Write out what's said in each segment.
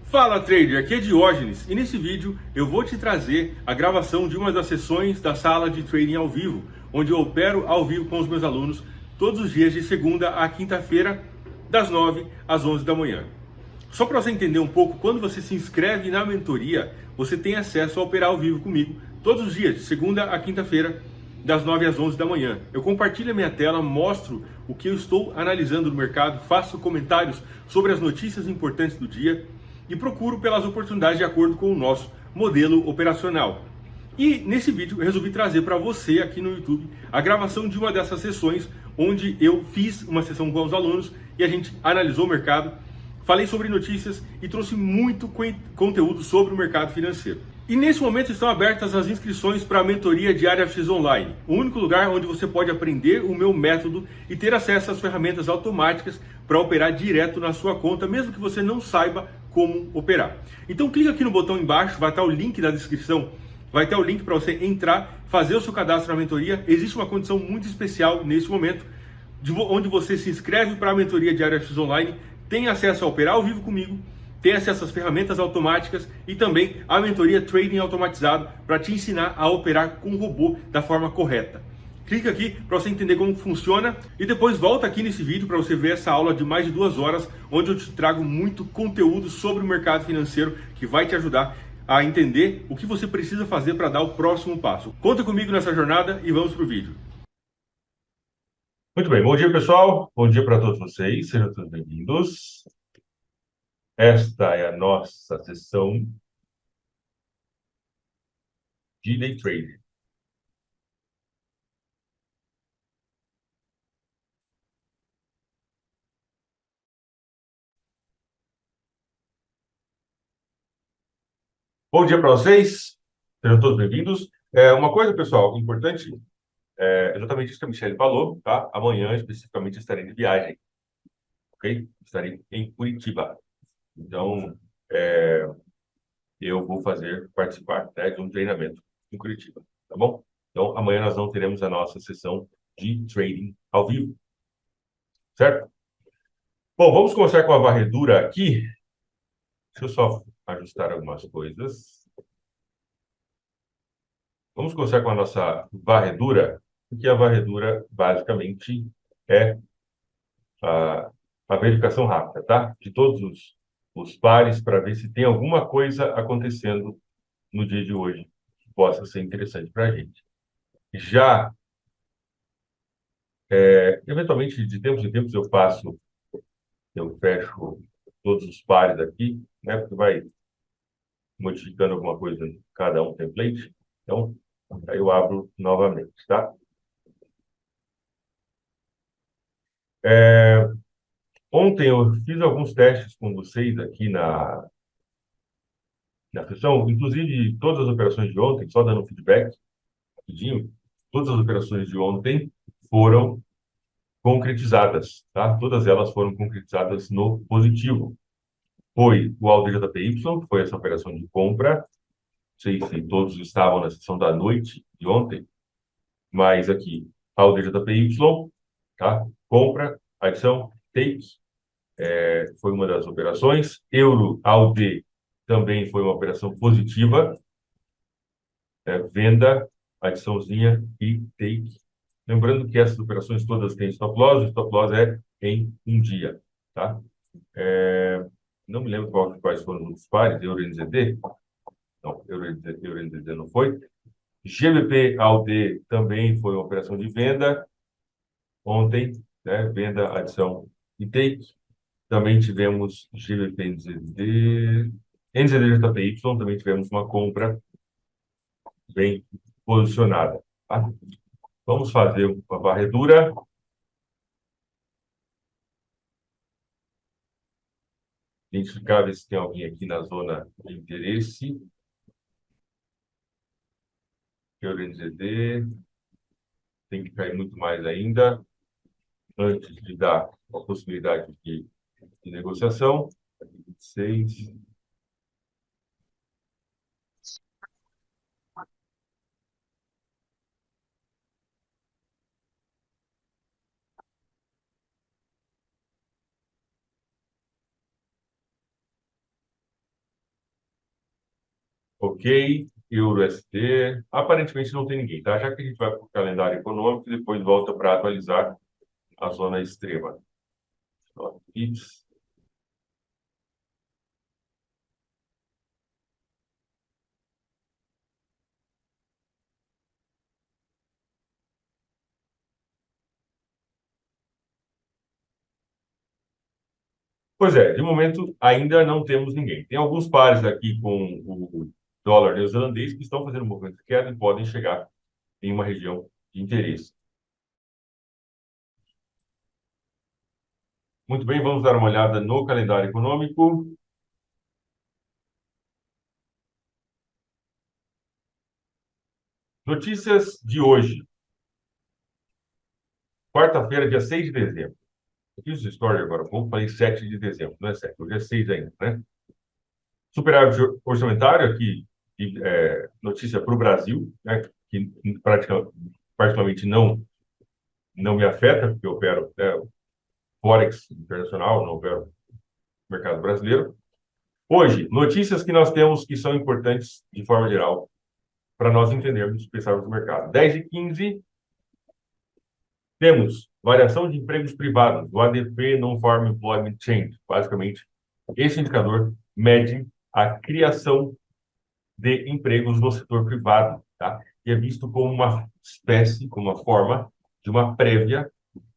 Fala trader, aqui é Diógenes e nesse vídeo eu vou te trazer a gravação de uma das sessões da sala de trading ao vivo, onde eu opero ao vivo com os meus alunos todos os dias de segunda a quinta-feira, das 9 às 11 da manhã. Só para você entender um pouco, quando você se inscreve na mentoria, você tem acesso a operar ao vivo comigo todos os dias, de segunda a quinta-feira, das 9 às 11 da manhã. Eu compartilho a minha tela, mostro o que eu estou analisando no mercado, faço comentários sobre as notícias importantes do dia e procuro pelas oportunidades de acordo com o nosso modelo operacional. E nesse vídeo eu resolvi trazer para você aqui no YouTube a gravação de uma dessas sessões onde eu fiz uma sessão com os alunos e a gente analisou o mercado, falei sobre notícias e trouxe muito conteúdo sobre o mercado financeiro. E nesse momento estão abertas as inscrições para a mentoria Diária X Online, o único lugar onde você pode aprender o meu método e ter acesso às ferramentas automáticas para operar direto na sua conta, mesmo que você não saiba como operar. Então clica aqui no botão embaixo, vai estar o link da descrição, vai ter o link para você entrar, fazer o seu cadastro na mentoria. Existe uma condição muito especial nesse momento, onde você se inscreve para a mentoria Diária X Online, tem acesso a operar ao vivo comigo, tem acesso às ferramentas automáticas e também a mentoria Trading Automatizado para te ensinar a operar com o robô da forma correta. Clica aqui para você entender como funciona e depois volta aqui nesse vídeo para você ver essa aula de mais de 2 horas, onde eu te trago muito conteúdo sobre o mercado financeiro que vai te ajudar a entender o que você precisa fazer para dar o próximo passo. Conta comigo nessa jornada e vamos para o vídeo. Muito bem, bom dia pessoal, bom dia para todos vocês, sejam todos bem-vindos. Esta é a nossa sessão de Day Trading. Bom dia para vocês, sejam todos bem-vindos. Uma coisa, pessoal, importante, exatamente isso que a Michelle falou, tá? Amanhã, especificamente, estarei de viagem, ok? Estarei em Curitiba. Então, eu vou participar, né, de um treinamento em Curitiba, tá bom? Então, amanhã nós não teremos a nossa sessão de trading ao vivo, certo? Bom, vamos começar com a varredura aqui. Deixa eu só ajustar algumas coisas. Vamos começar com a nossa varredura, porque a varredura basicamente é a, a verificação rápida, tá? De todos os pares para ver se tem alguma coisa acontecendo no dia de hoje que possa ser interessante para a gente. Já, eventualmente, de tempos em tempos eu fecho todos os pares aqui, né? Porque vai modificando alguma coisa em cada um template. Então, aí eu abro novamente, tá? É, Ontem eu fiz alguns testes com vocês aqui na sessão, inclusive todas as operações de ontem, só dando feedback rapidinho, todas as operações de ontem foram concretizadas, tá? Todas elas foram concretizadas no positivo. Foi o ALDJPY, que foi essa operação de compra, não sei se todos estavam na sessão da noite de ontem, mas aqui, ALDJPY, tá? Compra, adição, take, foi uma das operações. Euro AUD também foi uma operação positiva, venda, adiçãozinha e take. Lembrando que essas operações todas têm stop loss, o stop loss é em um dia, tá? É, não me lembro quais foram os pares, Euro NZD, não, Euro NZD não foi. GBP AUD também foi uma operação de venda ontem, né? Venda, adição e take. Também tivemos GBP NZD, NZD-JPY, também tivemos uma compra bem posicionada, tá? Vamos fazer uma varredura. Identificar ver se tem alguém aqui na zona de interesse. Euro NZD, tem que cair muito mais ainda, antes de dar a possibilidade de negociação. 26. Ok, Euro ST, aparentemente não tem ninguém, tá? Já que a gente vai para o calendário econômico e depois volta para atualizar a zona extrema. Ó, Pips. Pois é, de momento ainda não temos ninguém. Tem alguns pares aqui com o dólar neozelandês que estão fazendo um movimento de queda e podem chegar em uma região de interesse. Muito bem, vamos dar uma olhada no calendário econômico. Notícias de hoje, quarta-feira, dia 6 de dezembro. Eu fiz o story agora, vou falei 7 de dezembro, não é 7, hoje é 6 ainda, né? Superávit orçamentário aqui, notícia para o Brasil, né, que praticamente não me afeta, porque eu opero Forex internacional, não opero mercado brasileiro. Hoje, notícias que nós temos que são importantes de forma geral para nós entendermos e pensarmos no mercado. 10h15, temos variação de empregos privados, o ADP, Non-Farm Employment Change. Basicamente, esse indicador mede a criação de empregos no setor privado, tá? E é visto como uma espécie, como uma forma de uma prévia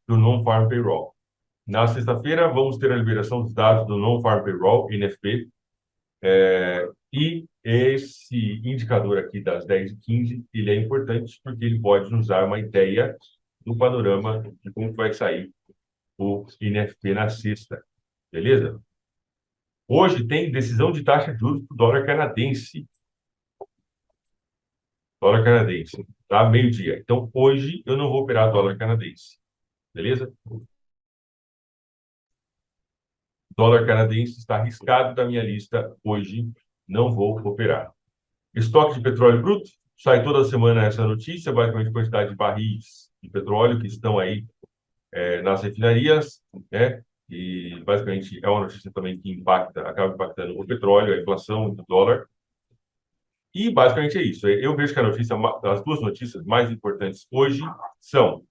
do Non-Farm Payroll. Na sexta-feira, vamos ter a liberação dos dados do Non-Farm Payroll, NFP, e esse indicador aqui das 10h15, ele é importante porque ele pode nos dar uma ideia do panorama de como vai sair o NFP na sexta, beleza? Hoje tem decisão de taxa de juros do dólar canadense. Dólar canadense, tá? Meio-dia. Então, hoje eu não vou operar dólar canadense, beleza? Dólar canadense está arriscado da minha lista hoje, não vou operar. Estoque de petróleo bruto, sai toda semana essa notícia, basicamente a quantidade de barris de petróleo que estão aí nas refinarias, né? E basicamente é uma notícia também que acaba impactando o petróleo, a inflação, o dólar. E basicamente é isso. Eu vejo que as duas notícias mais importantes hoje são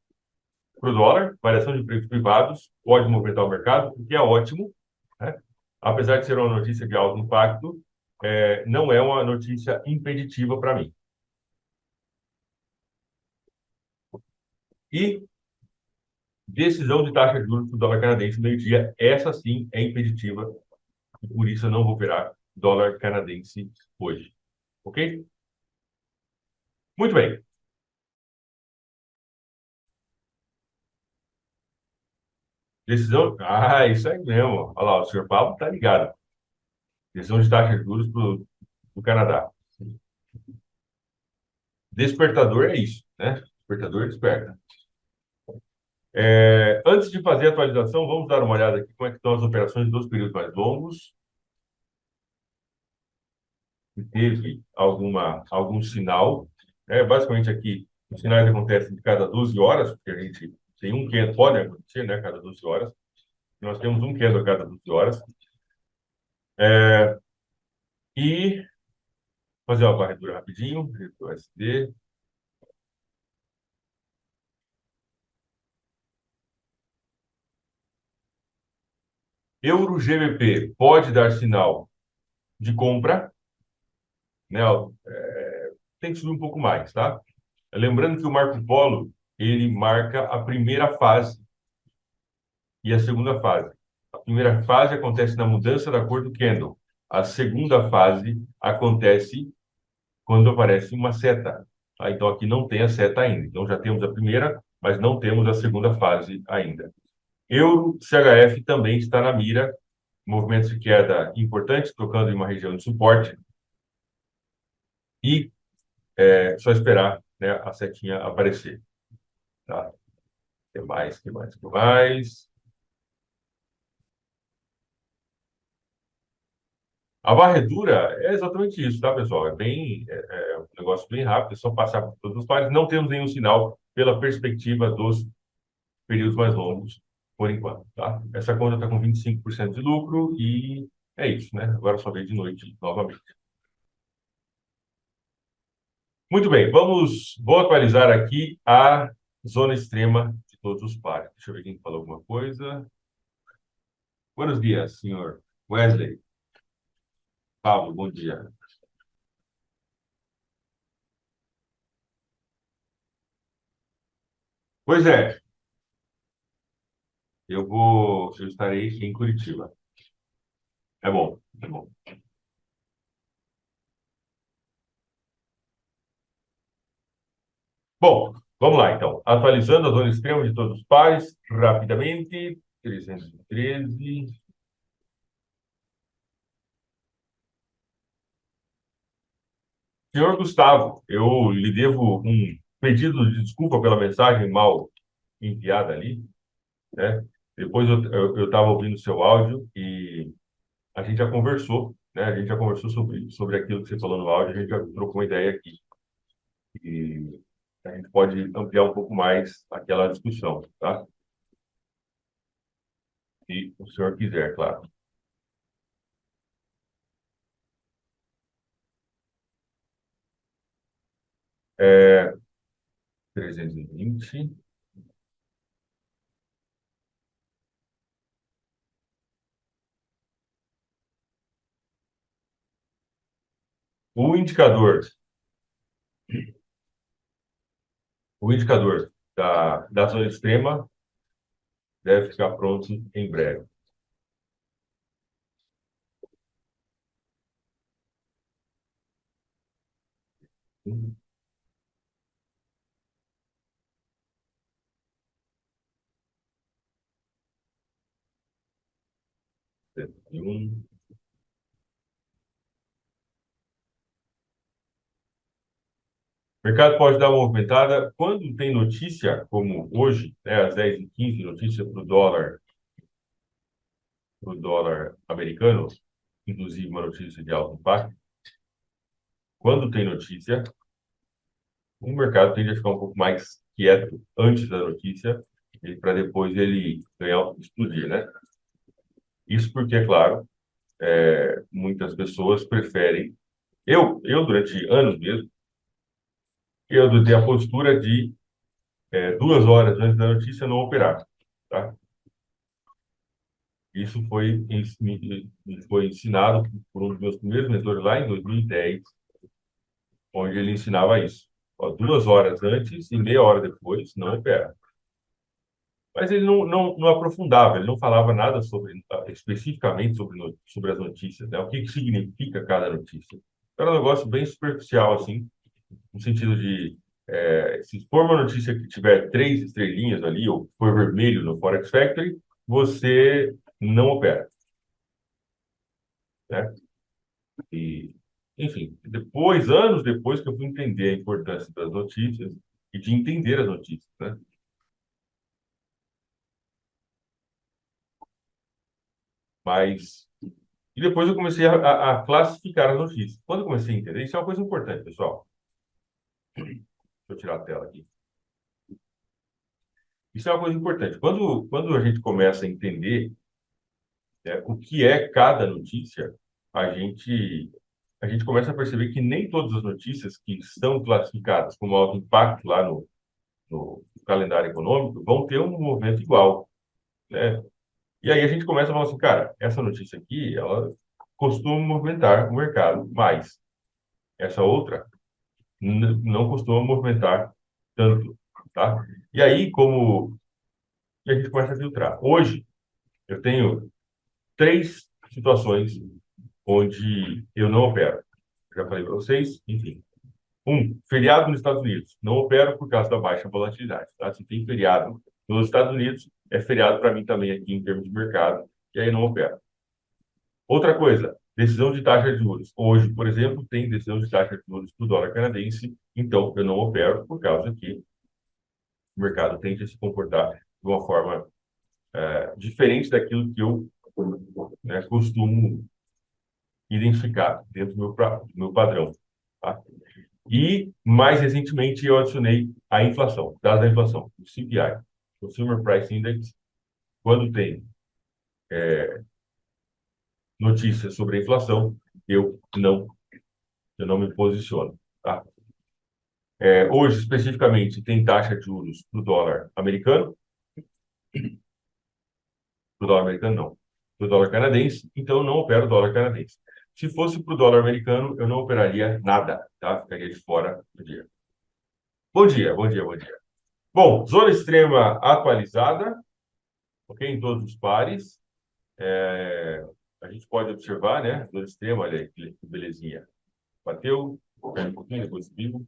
para o dólar, variação de empregos privados, pode movimentar o mercado, o que é ótimo, né? Apesar de ser uma notícia de alto impacto, não é uma notícia impeditiva para mim. E decisão de taxa de juros do dólar canadense meio-dia, essa sim é impeditiva, e por isso eu não vou operar dólar canadense hoje. Ok? Muito bem. Decisão. Ah, isso aí mesmo. Olha lá, o senhor Pablo está ligado. Decisão de taxa de juros do Canadá. Despertador é isso, né? Despertador desperta. Antes de fazer a atualização, vamos dar uma olhada aqui como é que estão as operações dos períodos mais longos. Se teve algum sinal. Basicamente aqui, os sinais acontecem de cada 12 horas, porque a gente tem um candle, pode acontecer, né? Cada 12 horas. Nós temos um candle a cada 12 horas. E fazer uma varredura rapidinho, USD. Euro GBP pode dar sinal de compra, né? Tem que subir um pouco mais, tá? Lembrando que o Marco Polo, ele marca a primeira fase e a segunda fase. A primeira fase acontece na mudança da cor do candle. A segunda fase acontece quando aparece uma seta. Tá? Então, aqui não tem a seta ainda. Então, já temos a primeira, mas não temos a segunda fase ainda. Euro CHF também está na mira. Movimentos de queda importantes, tocando em uma região de suporte. E só esperar, né, a setinha aparecer. Tá? Que mais, que mais, que mais? A varredura é exatamente isso, tá, pessoal? É um negócio bem rápido, é só passar por todos os pares. Não temos nenhum sinal pela perspectiva dos períodos mais longos, por enquanto, tá? Essa conta está com 25% de lucro e é isso, né? Agora só veio de noite novamente. Muito bem, vou atualizar aqui a zona extrema de todos os pares. Deixa eu ver quem falou alguma coisa. Buenos dias, senhor Wesley. Pablo, bom dia. Pois é, eu estarei em Curitiba. É bom, é bom. Bom, vamos lá então. Atualizando a zona extrema de todos os pares, rapidamente. 313. Senhor Gustavo, eu lhe devo um pedido de desculpa pela mensagem mal enviada ali, né? Depois eu estava ouvindo o seu áudio e a gente já conversou, né? A gente já conversou sobre aquilo que você falou no áudio, a gente já trocou uma ideia aqui. E a gente pode ampliar um pouco mais aquela discussão, tá? Se o senhor quiser, claro. É, 320. O indicador, o indicador da zona extrema deve ficar pronto em breve. 101. O mercado pode dar uma movimentada quando tem notícia, como hoje, né, às 10h15, notícia para o dólar americano, inclusive uma notícia de alto impacto. Quando tem notícia, o mercado tende a ficar um pouco mais quieto antes da notícia, para depois ele ganhar, explodir, né? Isso porque, é claro, muitas pessoas preferem. Durante anos mesmo, eu adotei a postura de 2 horas antes da notícia não operar, tá? Isso me foi ensinado por um dos meus primeiros mentores lá em 2010, onde ele ensinava isso. Ó, 2 horas antes e meia hora depois, não opera. Mas ele não aprofundava, ele não falava nada especificamente sobre as notícias, né? O que significa cada notícia. Era um negócio bem superficial, assim, no sentido de, se for uma notícia que tiver 3 estrelinhas ali, ou for vermelho no Forex Factory, você não opera, né? E, enfim, anos depois que eu fui entender a importância das notícias e de entender as notícias, né? Mas e depois eu comecei a classificar as notícias. Quando eu comecei a entender, isso é uma coisa importante, pessoal. Deixa eu tirar a tela aqui. Isso é uma coisa importante. Quando a gente começa a entender, o que é cada notícia, a gente, a gente começa a perceber que nem todas as notícias que estão classificadas como alto impacto lá no calendário econômico vão ter um movimento igual, né? E aí a gente começa a falar assim, cara, essa notícia aqui, ela costuma movimentar o mercado mais. Essa outra não costuma movimentar tanto, tá? E aí, a gente começa a filtrar. Hoje, eu tenho 3 situações onde eu não opero. Já falei para vocês, enfim. Feriado nos Estados Unidos. Não opero por causa da baixa volatilidade, tá? Se tem feriado nos Estados Unidos, é feriado para mim também aqui em termos de mercado, e aí não opero. Outra coisa, decisão de taxa de juros. Hoje, por exemplo, tem decisão de taxa de juros para o dólar canadense, então eu não opero por causa que o mercado tende a se comportar de uma forma diferente daquilo que eu, né, costumo identificar dentro do meu padrão. Tá? E, mais recentemente, eu adicionei a inflação, dados da inflação, o CPI, Consumer Price Index. Quando tem notícias sobre a inflação, eu não, eu não me posiciono. Tá? Hoje, especificamente, tem taxa de juros para o dólar americano. Para o dólar americano, não. Para o dólar canadense, então eu não opero dólar canadense. Se fosse para o dólar americano, eu não operaria nada, tá? Ficaria de fora do dia. Bom dia, bom dia, bom dia. Bom, zona extrema atualizada, ok? Em todos os pares. A gente pode observar, né? Zona extrema, olha aí, que belezinha. Bateu, caiu um pouquinho, depois subiu.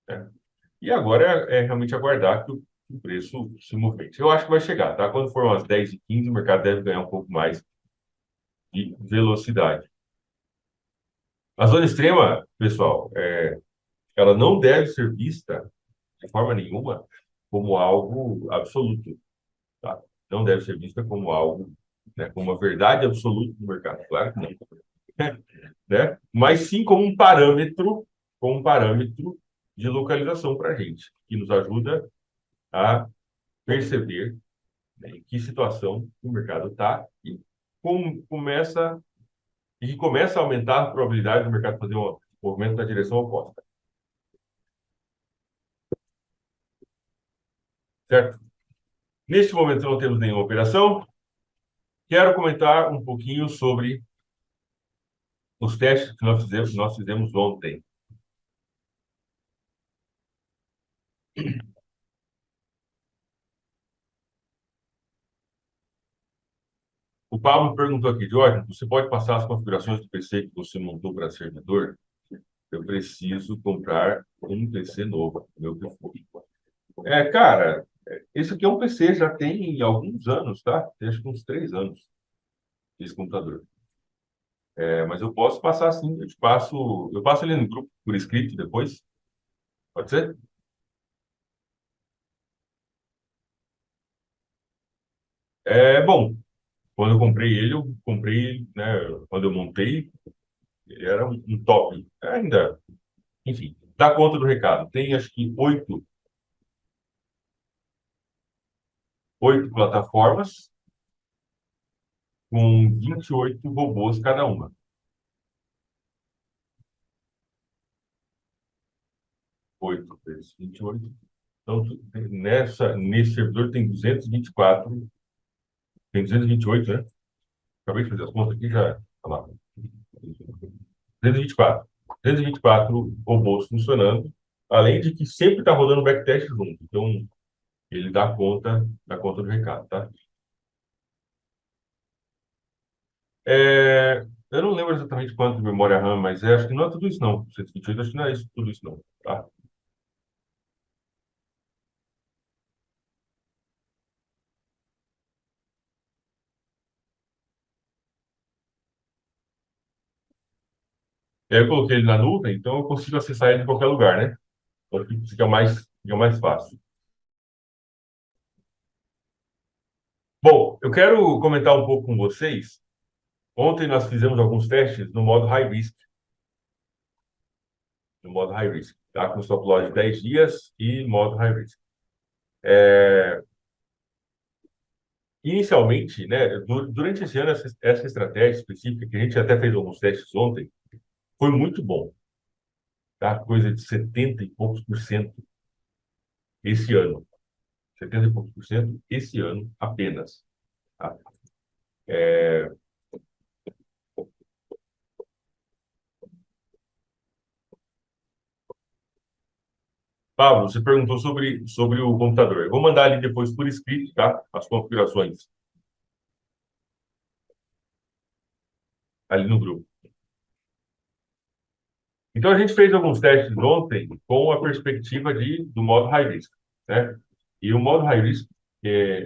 Né? E agora é realmente aguardar que o preço se movimente. Eu acho que vai chegar, tá? Quando for umas 10h15, o mercado deve ganhar um pouco mais de velocidade. A zona extrema, pessoal, ela não deve ser vista de forma nenhuma como algo absoluto, tá? Não deve ser vista como algo, né, como uma verdade absoluta do mercado. Claro que não, né? Mas sim como um parâmetro de localização para a gente, que nos ajuda a perceber, né, em que situação o mercado está e começa a aumentar a probabilidade do mercado fazer um movimento na direção oposta, certo? Neste momento não temos nenhuma operação. Quero comentar um pouquinho sobre os testes que nós fizemos ontem. O Pablo perguntou aqui, Jorge, você pode passar as configurações do PC que você montou para servidor? Eu preciso comprar um PC novo, meu PC. Cara, esse aqui é um PC, já tem alguns anos, tá? Tem acho que uns 3 anos esse computador. Mas eu posso passar sim, eu passo ele no grupo por escrito depois. Pode ser? Bom, quando eu comprei, né, quando eu montei, ele era um top. Ainda, enfim, dá conta do recado. Tem acho que oito plataformas com 28 robôs cada uma. Oito vezes 28. Então, nesse servidor tem 228, né? Acabei de fazer as contas aqui, já, tá lá. 224. 224 robôs funcionando, além de que sempre está rodando backtest junto. Então, ele dá conta do recado, tá? Eu não lembro exatamente quanto de memória RAM, mas acho que não é tudo isso, não. 128, acho que não é tudo isso, não. Tá? Eu coloquei ele na nuvem, então eu consigo acessar ele de qualquer lugar, né? Então fica mais fácil. Bom, eu quero comentar um pouco com vocês. Ontem nós fizemos alguns testes no modo high risk, tá? Com stop loss de 10 dias e modo high risk. Inicialmente, né, durante esse ano, essa estratégia específica, que a gente até fez alguns testes ontem, foi muito bom, tá? Coisa de 70 e poucos por cento esse ano. 70 e poucos por cento esse ano apenas. Tá? Pablo, você perguntou sobre o computador. Eu vou mandar ali depois por escrito, tá? As configurações ali no grupo. Então, a gente fez alguns testes ontem com a perspectiva do modo high risk, né? E o modo high risk,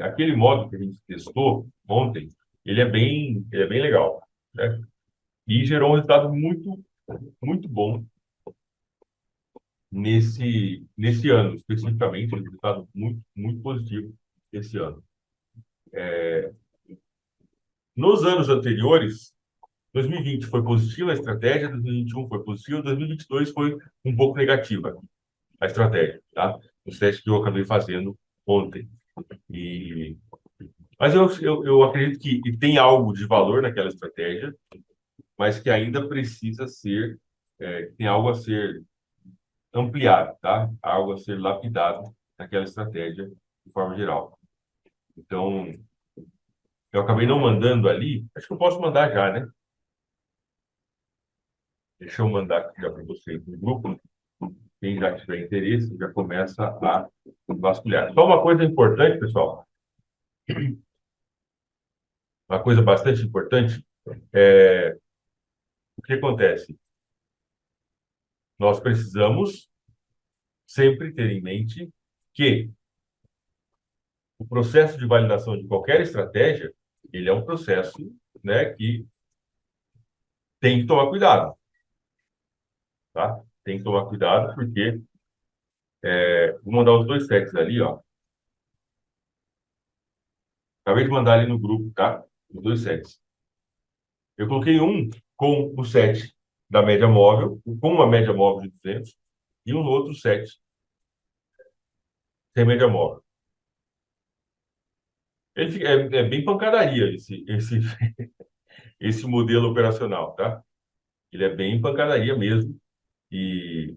aquele modo que a gente testou ontem, ele é bem legal, né? E gerou um resultado muito, muito bom nesse ano, especificamente, um resultado muito, muito positivo esse ano. Nos anos anteriores, 2020 foi positiva a estratégia, 2021 foi positiva, 2022 foi um pouco negativa a estratégia, tá? Os testes que eu acabei fazendo ontem. E... Mas eu acredito que tem algo de valor naquela estratégia, mas que ainda precisa ser, tem algo a ser ampliado, tá? Algo a ser lapidado naquela estratégia de forma geral. Então, eu acabei não mandando ali, acho que eu posso mandar já, né? Deixa eu mandar aqui já para vocês no grupo. Quem já tiver interesse, já começa a vasculhar. Só uma coisa importante, pessoal, uma coisa bastante importante, é o que acontece? Nós precisamos sempre ter em mente que o processo de validação de qualquer estratégia, ele é um processo, né, que tem que tomar cuidado, tá? Tem que tomar cuidado porque vou mandar os dois sets ali, ó. Acabei de mandar ali no grupo, tá? Os dois sets. Eu coloquei um com o set da média móvel, com uma média móvel de 200, e um outro set sem média móvel. É bem pancadaria esse modelo operacional, tá? Ele é bem pancadaria mesmo. E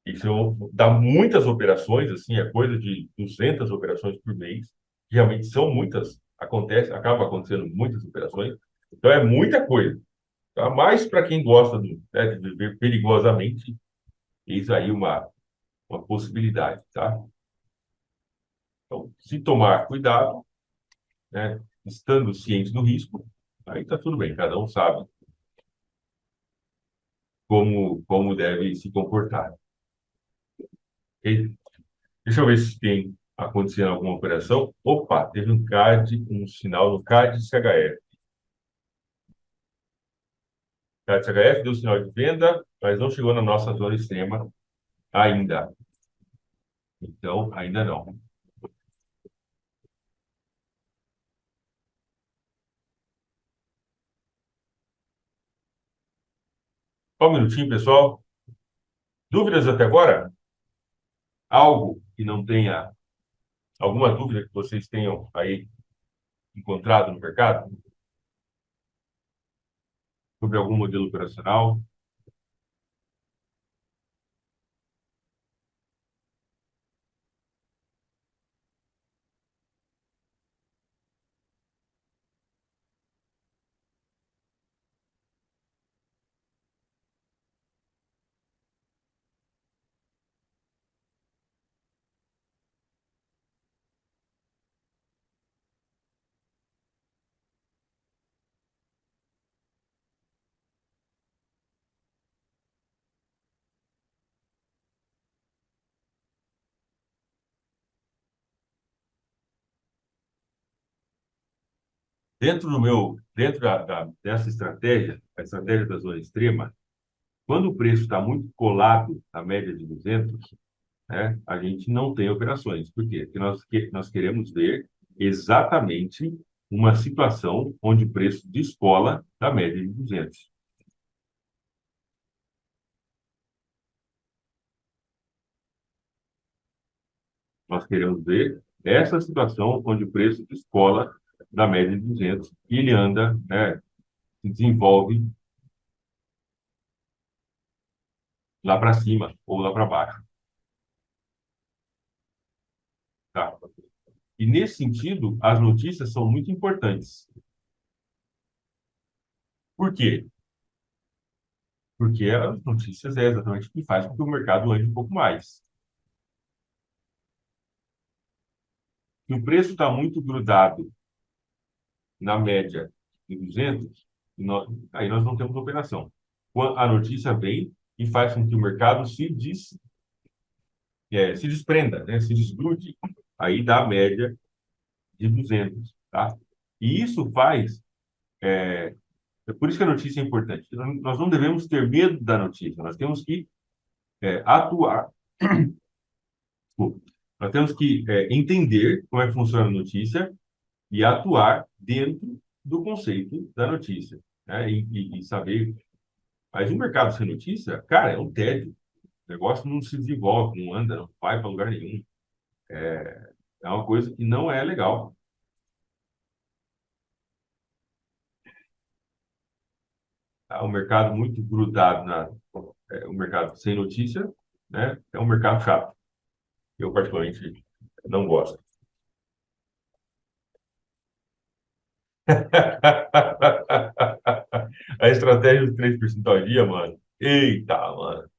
isso dá muitas operações, assim, é coisa de 200 operações por mês. Que realmente são muitas, acaba acontecendo muitas operações. Então é muita coisa. Tá? Mas para quem gosta né, de viver perigosamente, eis aí uma possibilidade, tá? Então, se tomar cuidado, né, estando ciente do risco, aí está tudo bem, cada um sabe como deve se comportar. Ok? Deixa eu ver se tem acontecendo alguma operação. Opa, teve um sinal no CAD CHF. CAD CHF deu sinal de venda, mas não chegou na nossa zona extrema ainda. Então, ainda não. Só um minutinho, pessoal. Dúvidas até agora? Algo que não tenha, alguma dúvida que vocês tenham aí encontrado no mercado sobre algum modelo operacional? Dentro dessa estratégia, a estratégia da zona extrema, quando o preço está muito colado à média de 200, né, a gente não tem operações. Por quê? Porque nós queremos ver exatamente uma situação onde o preço descola da média de 200. Nós queremos ver essa situação onde o preço descola da média de 200 e ele anda, né, se desenvolve lá para cima ou lá para baixo. Tá? E nesse sentido, as notícias são muito importantes. Por quê? Porque as notícias é exatamente o que faz com que o mercado ande um pouco mais. Se o preço está muito grudado na média de 200, aí nós não temos operação. A notícia vem e faz com que o mercado se desprenda, né? Se desgrude aí da média de 200, tá? E isso faz, é por isso que a notícia é importante. Nós não devemos ter medo da notícia, nós temos que atuar. Desculpa. Nós temos que entender como é que funciona a notícia e atuar dentro do conceito da notícia, né? E saber. Mas o mercado sem notícia, cara, é um tédio. O negócio não se desenvolve, não anda, não vai para lugar nenhum. É uma coisa que não é legal. Tá? O mercado muito grudado um mercado sem notícia, né, é um mercado chato. Eu, particularmente, não gosto. A estratégia dos 3% ao dia, mano. Eita, mano.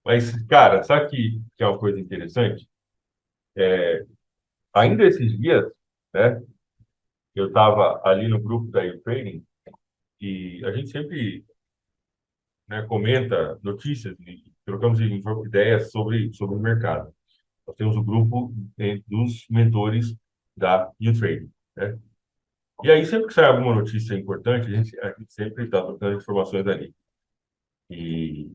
Mas, cara, sabe que é uma coisa interessante? Ainda esses dias, né, eu estava ali no grupo da U-Trading e a gente sempre, né, comenta notícias e trocamos ideias sobre o mercado. Nós temos o grupo dos mentores da U-Trading, né? E aí, sempre que sai alguma notícia importante, a gente sempre está trocando informações ali. E,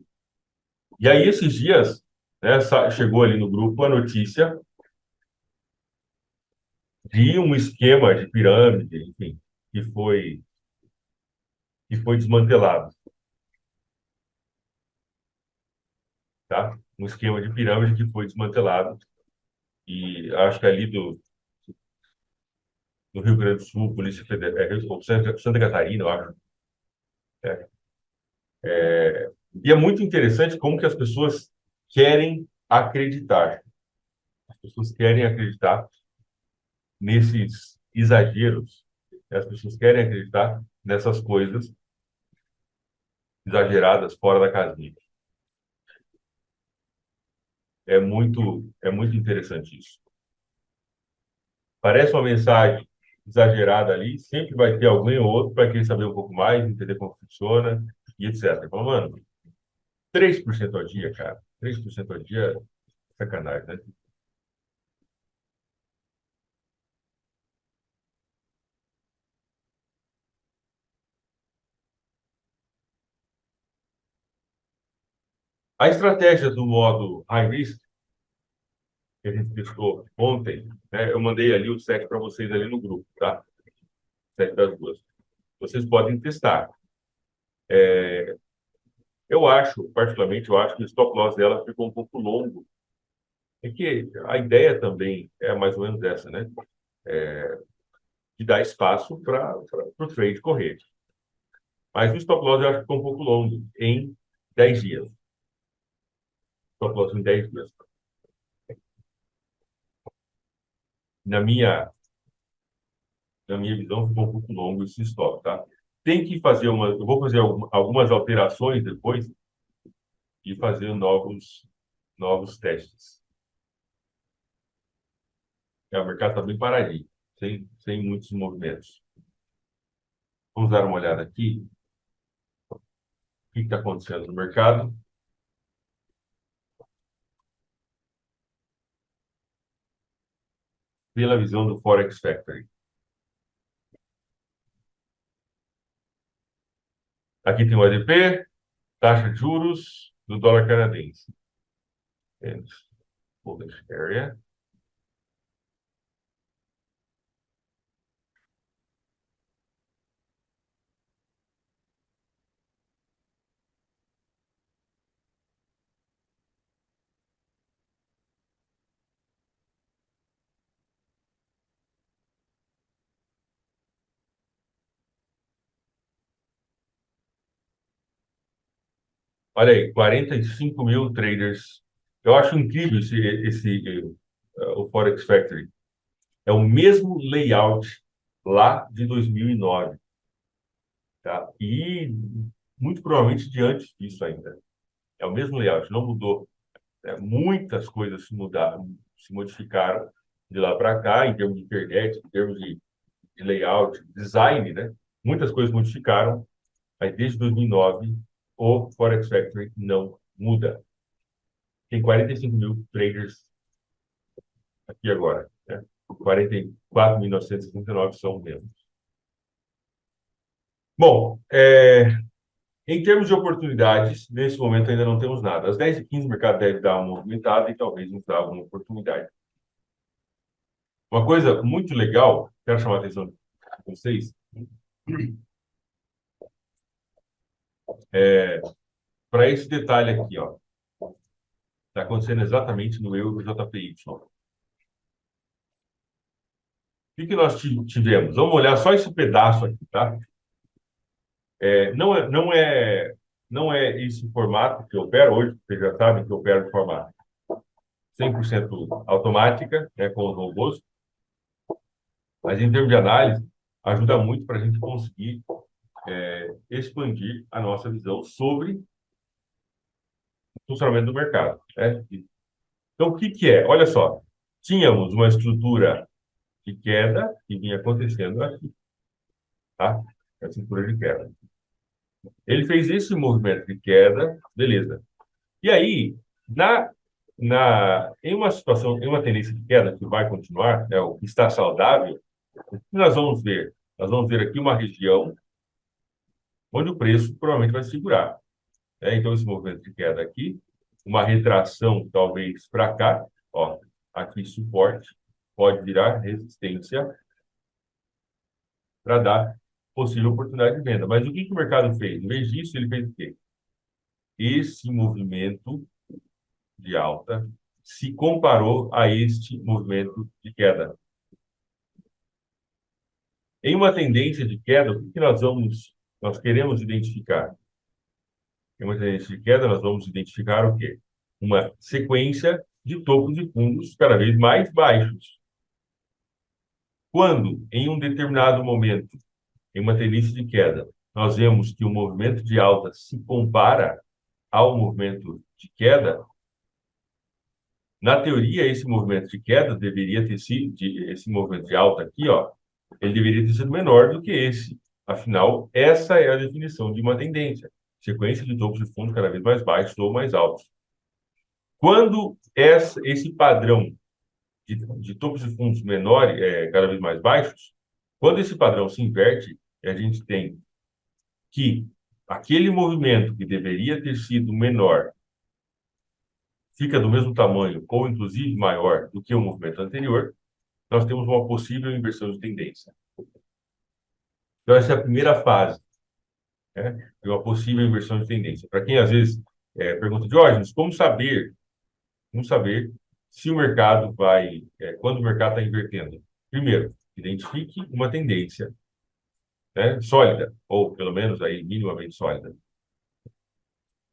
e aí, esses dias, né, chegou ali no grupo a notícia de um esquema de pirâmide, enfim, que foi, que foi desmantelado, tá? Um esquema de pirâmide que foi desmantelado. E acho que ali do Rio Grande do Sul, Polícia Federal, Santa Catarina, eu acho. É. E é muito interessante como que as pessoas querem acreditar. As pessoas querem acreditar nesses exageros. As pessoas querem acreditar nessas coisas exageradas fora da casinha. É muito interessante isso. Parece uma mensagem exagerada ali, sempre vai ter alguém ou outro para querer saber um pouco mais, entender como funciona e etc. Fala, mano, 3% ao dia, cara. 3% ao dia é sacanagem, né? A estratégia do modo high risk, que a gente testou ontem, né, eu mandei ali o set para vocês ali no grupo, tá? Set das duas. Vocês podem testar. Eu acho, particularmente, eu acho que o stop loss dela ficou um pouco longo. É que a ideia também é mais ou menos essa, né? De dar espaço para o trade correr. Mas o stop loss eu acho que ficou um pouco longo, em 10 dias. Stop loss em 10 dias. Na minha, na minha visão, ficou um pouco longo esse stop, tá? Tem que fazer eu vou fazer algumas alterações depois e fazer novos testes. O mercado está bem paradinho, sem muitos movimentos. Vamos dar uma olhada aqui. O que está acontecendo no mercado? Pela visão do Forex Factory. Aqui tem o ADP, taxa de juros do dólar canadense. Bullish area. Olha aí, 45 mil traders. Eu acho incrível o Forex Factory. É o mesmo layout lá de 2009, tá? E muito provavelmente de antes disso ainda. É o mesmo layout, não mudou. Muitas coisas se mudaram, se modificaram de lá para cá, em termos de internet, em termos de layout, design, né? Muitas coisas modificaram, mas desde 2009 o Forex Factory não muda. Tem 45 mil traders aqui agora, né? 44.969 são membros. Bom, em termos de oportunidades, nesse momento ainda não temos nada. Às 10h15 o mercado deve dar uma movimentada e talvez nos dar alguma oportunidade. Uma coisa muito legal, quero chamar a atenção de vocês, para esse detalhe aqui, ó. Está acontecendo exatamente no euro JPY. O que nós tivemos? Vamos olhar só esse pedaço aqui, tá? Não é esse formato que eu opero hoje, vocês já sabem que eu opero de forma 100% automática, né, com os robôs, mas em termos de análise, ajuda muito para a gente conseguir expandir a nossa visão sobre o funcionamento do mercado, né? Então, o que que é? Olha só, tínhamos uma estrutura de queda que vinha acontecendo aqui, tá? A estrutura de queda. Ele fez esse movimento de queda, beleza. E aí, em uma situação, em uma tendência de queda que vai continuar, o que está saudável, o que nós vamos ver? Nós vamos ver aqui uma região onde o preço provavelmente vai segurar. Então, esse movimento de queda aqui, uma retração talvez para cá, ó, aqui suporte, pode virar resistência para dar possível oportunidade de venda. Mas o que que o mercado fez? Em vez disso, ele fez o quê? Esse movimento de alta se comparou a este movimento de queda. Em uma tendência de queda, o que nós queremos identificar? Em uma tendência de queda, nós vamos identificar o quê? Uma sequência de topos e fundos cada vez mais baixos. Quando, em um determinado momento, em uma tendência de queda, nós vemos que o movimento de alta se compara ao movimento de queda, na teoria, esse movimento de queda deveria ter sido, esse movimento de alta aqui, ó, ele deveria ter sido menor do que esse. Afinal, essa é a definição de uma tendência. Sequência de topos de fundo cada vez mais baixos ou mais altos. Quando esse padrão de topos de fundos menores, cada vez mais baixos, quando esse padrão se inverte, a gente tem que aquele movimento que deveria ter sido menor fica do mesmo tamanho ou inclusive maior do que o movimento anterior, nós temos uma possível inversão de tendência. Então, essa é a primeira fase, né, de uma possível inversão de tendência. Para quem às vezes pergunta, Diógenes, como saber se o mercado quando o mercado está invertendo? Primeiro, identifique uma tendência, né, sólida, ou pelo menos aí minimamente sólida.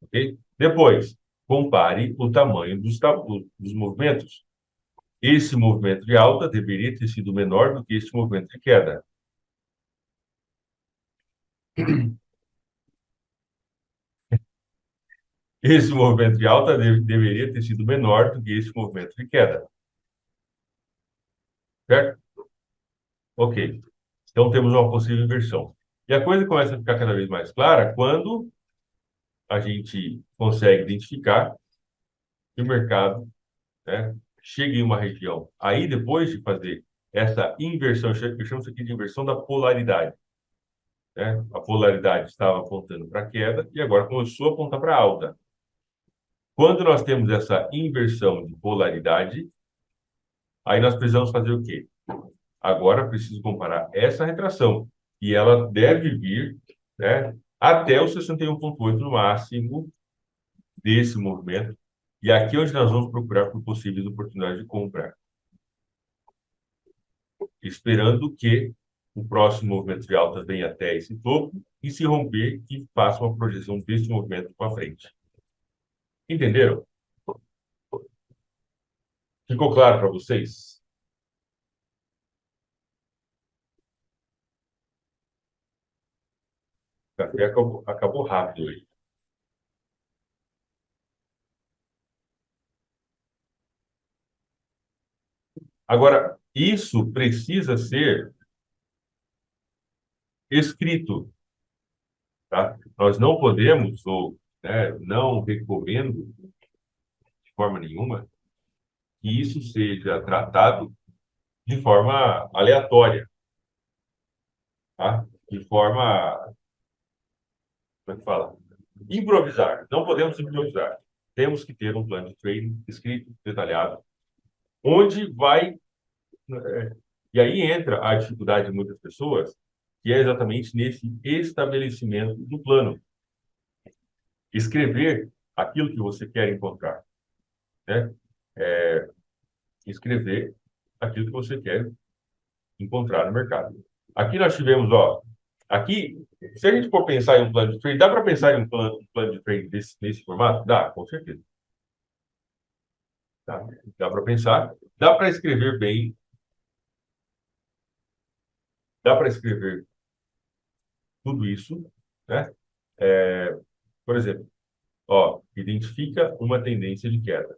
Ok? Depois, compare o tamanho dos movimentos. Esse movimento de alta deveria ter sido menor do que este movimento de queda. Esse movimento de alta deveria ter sido menor do que esse movimento de queda. Certo? Ok. Então, temos uma possível inversão. E a coisa começa a ficar cada vez mais clara quando a gente consegue identificar que o mercado, né, chega em uma região. Aí, depois de fazer essa inversão, eu chamo isso aqui de inversão da polaridade. Né? A polaridade estava apontando para a queda e agora começou a apontar para a alta. Quando nós temos essa inversão de polaridade, aí nós precisamos fazer o quê? Agora preciso comparar essa retração. E ela deve vir, né, até o 61,8 no máximo desse movimento. E aqui é onde nós vamos procurar por possíveis oportunidades de compra. Esperando que o próximo movimento de alta venha até esse topo e se romper e faça uma projeção desse movimento para frente. Entenderam? Ficou claro para vocês? O café acabou rápido aí. Agora, isso precisa ser escrito, tá? Nós não podemos, ou não recomendo de forma nenhuma, que isso seja tratado de forma aleatória, tá? De forma, como é que fala? Improvisar. Não podemos improvisar. Temos que ter um plano de trading escrito, detalhado, onde vai. E aí entra a dificuldade de muitas pessoas, que é exatamente nesse estabelecimento do plano. Escrever aquilo que você quer encontrar, né? Escrever aquilo que você quer encontrar no mercado. Aqui nós tivemos, ó, Aqui, se a gente for pensar em um plano de trade, dá para pensar em um plano de trade nesse formato? Dá, com certeza. Dá para pensar, dá para escrever bem, dá para escrever tudo isso, né? Por exemplo, ó, identifica uma tendência de queda.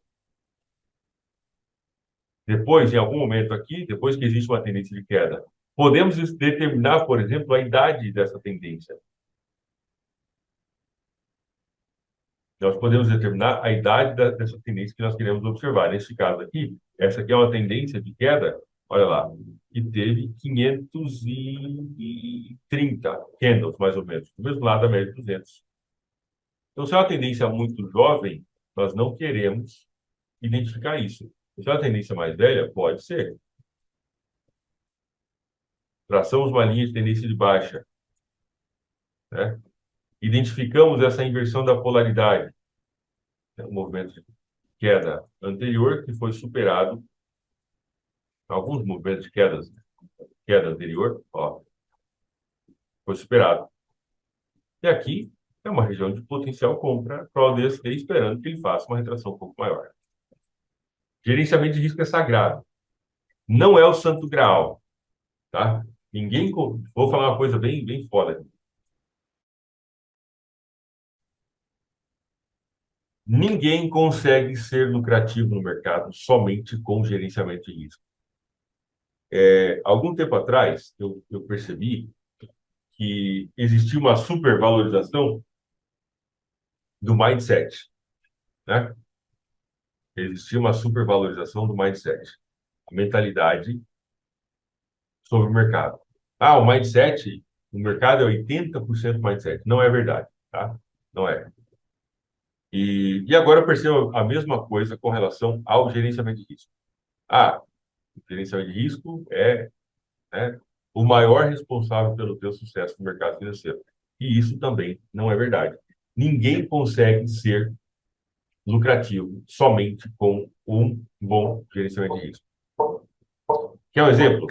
Depois, em algum momento aqui, depois que existe uma tendência de queda, podemos determinar, por exemplo, a idade dessa tendência. Nós podemos determinar a idade dessa tendência que nós queremos observar. Nesse caso aqui, essa aqui é uma tendência de queda, olha lá, que teve 530 candles, mais ou menos, do mesmo lado da média de 200. Então, se é uma tendência muito jovem, nós não queremos identificar isso. Se é uma tendência mais velha, pode ser. Traçamos uma linha de tendência de baixa, né? Identificamos essa inversão da polaridade, né? O movimento de queda anterior que foi superado, alguns movimentos de queda anterior, ó, foi superado. E aqui é uma região de potencial compra para o DST, esperando que ele faça uma retração um pouco maior. Gerenciamento de risco é sagrado. Não é o santo graal, tá? Ninguém... Vou falar uma coisa bem foda. Ninguém consegue ser lucrativo no mercado somente com gerenciamento de risco. Algum tempo atrás, eu percebi que existia uma supervalorização do mindset, né? Existia uma supervalorização do mindset, a mentalidade sobre o mercado. Ah, o mercado é 80% mindset. Não é verdade, tá? Não é. E agora eu percebo a mesma coisa com relação ao gerenciamento de risco. Ah, o gerenciamento de risco é, né, o maior responsável pelo teu sucesso no mercado financeiro. E isso também não é verdade. Ninguém consegue ser lucrativo somente com um bom gerenciamento de risco. Quer um exemplo?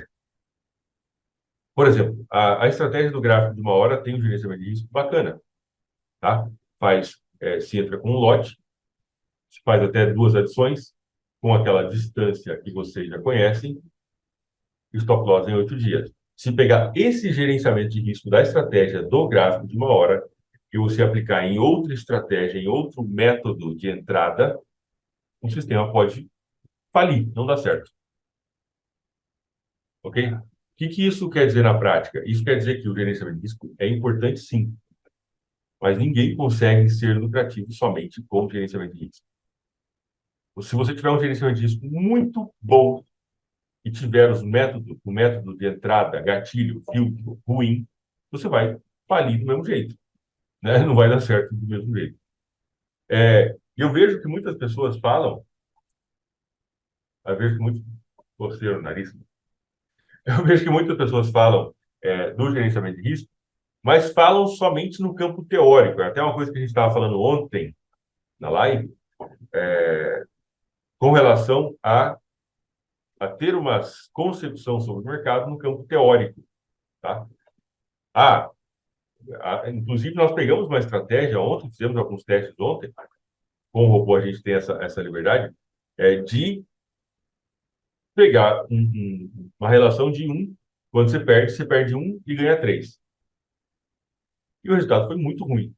Por exemplo, a estratégia do gráfico de uma hora tem um gerenciamento de risco bacana, tá? Se entra com um lote, se faz até 2 adições, com aquela distância que vocês já conhecem, stop loss em 8 dias. Se pegar esse gerenciamento de risco da estratégia do gráfico de uma hora e você aplicar em outra estratégia, em outro método de entrada, o sistema pode falir, não dá certo. Ok? O que isso quer dizer na prática? Isso quer dizer que o gerenciamento de risco é importante, sim, mas ninguém consegue ser lucrativo somente com gerenciamento de risco. Se você tiver um gerenciamento de risco muito bom e tiver o método de entrada, gatilho, filtro ruim, você vai falir do mesmo jeito, né? Não vai dar certo do mesmo jeito. Eu vejo que muitas pessoas falam, eu vejo que muito coceiro no nariz, eu vejo que muitas pessoas falam do gerenciamento de risco, mas falam somente no campo teórico. Até uma coisa que a gente estava falando ontem na live, com relação a ter uma concepção sobre o mercado no campo teórico, tá? Ah, inclusive nós pegamos uma estratégia ontem, fizemos alguns testes ontem, com o robô a gente tem essa liberdade, de pegar uma relação de 1, quando você perde 1 e ganha 3. E o resultado foi muito ruim.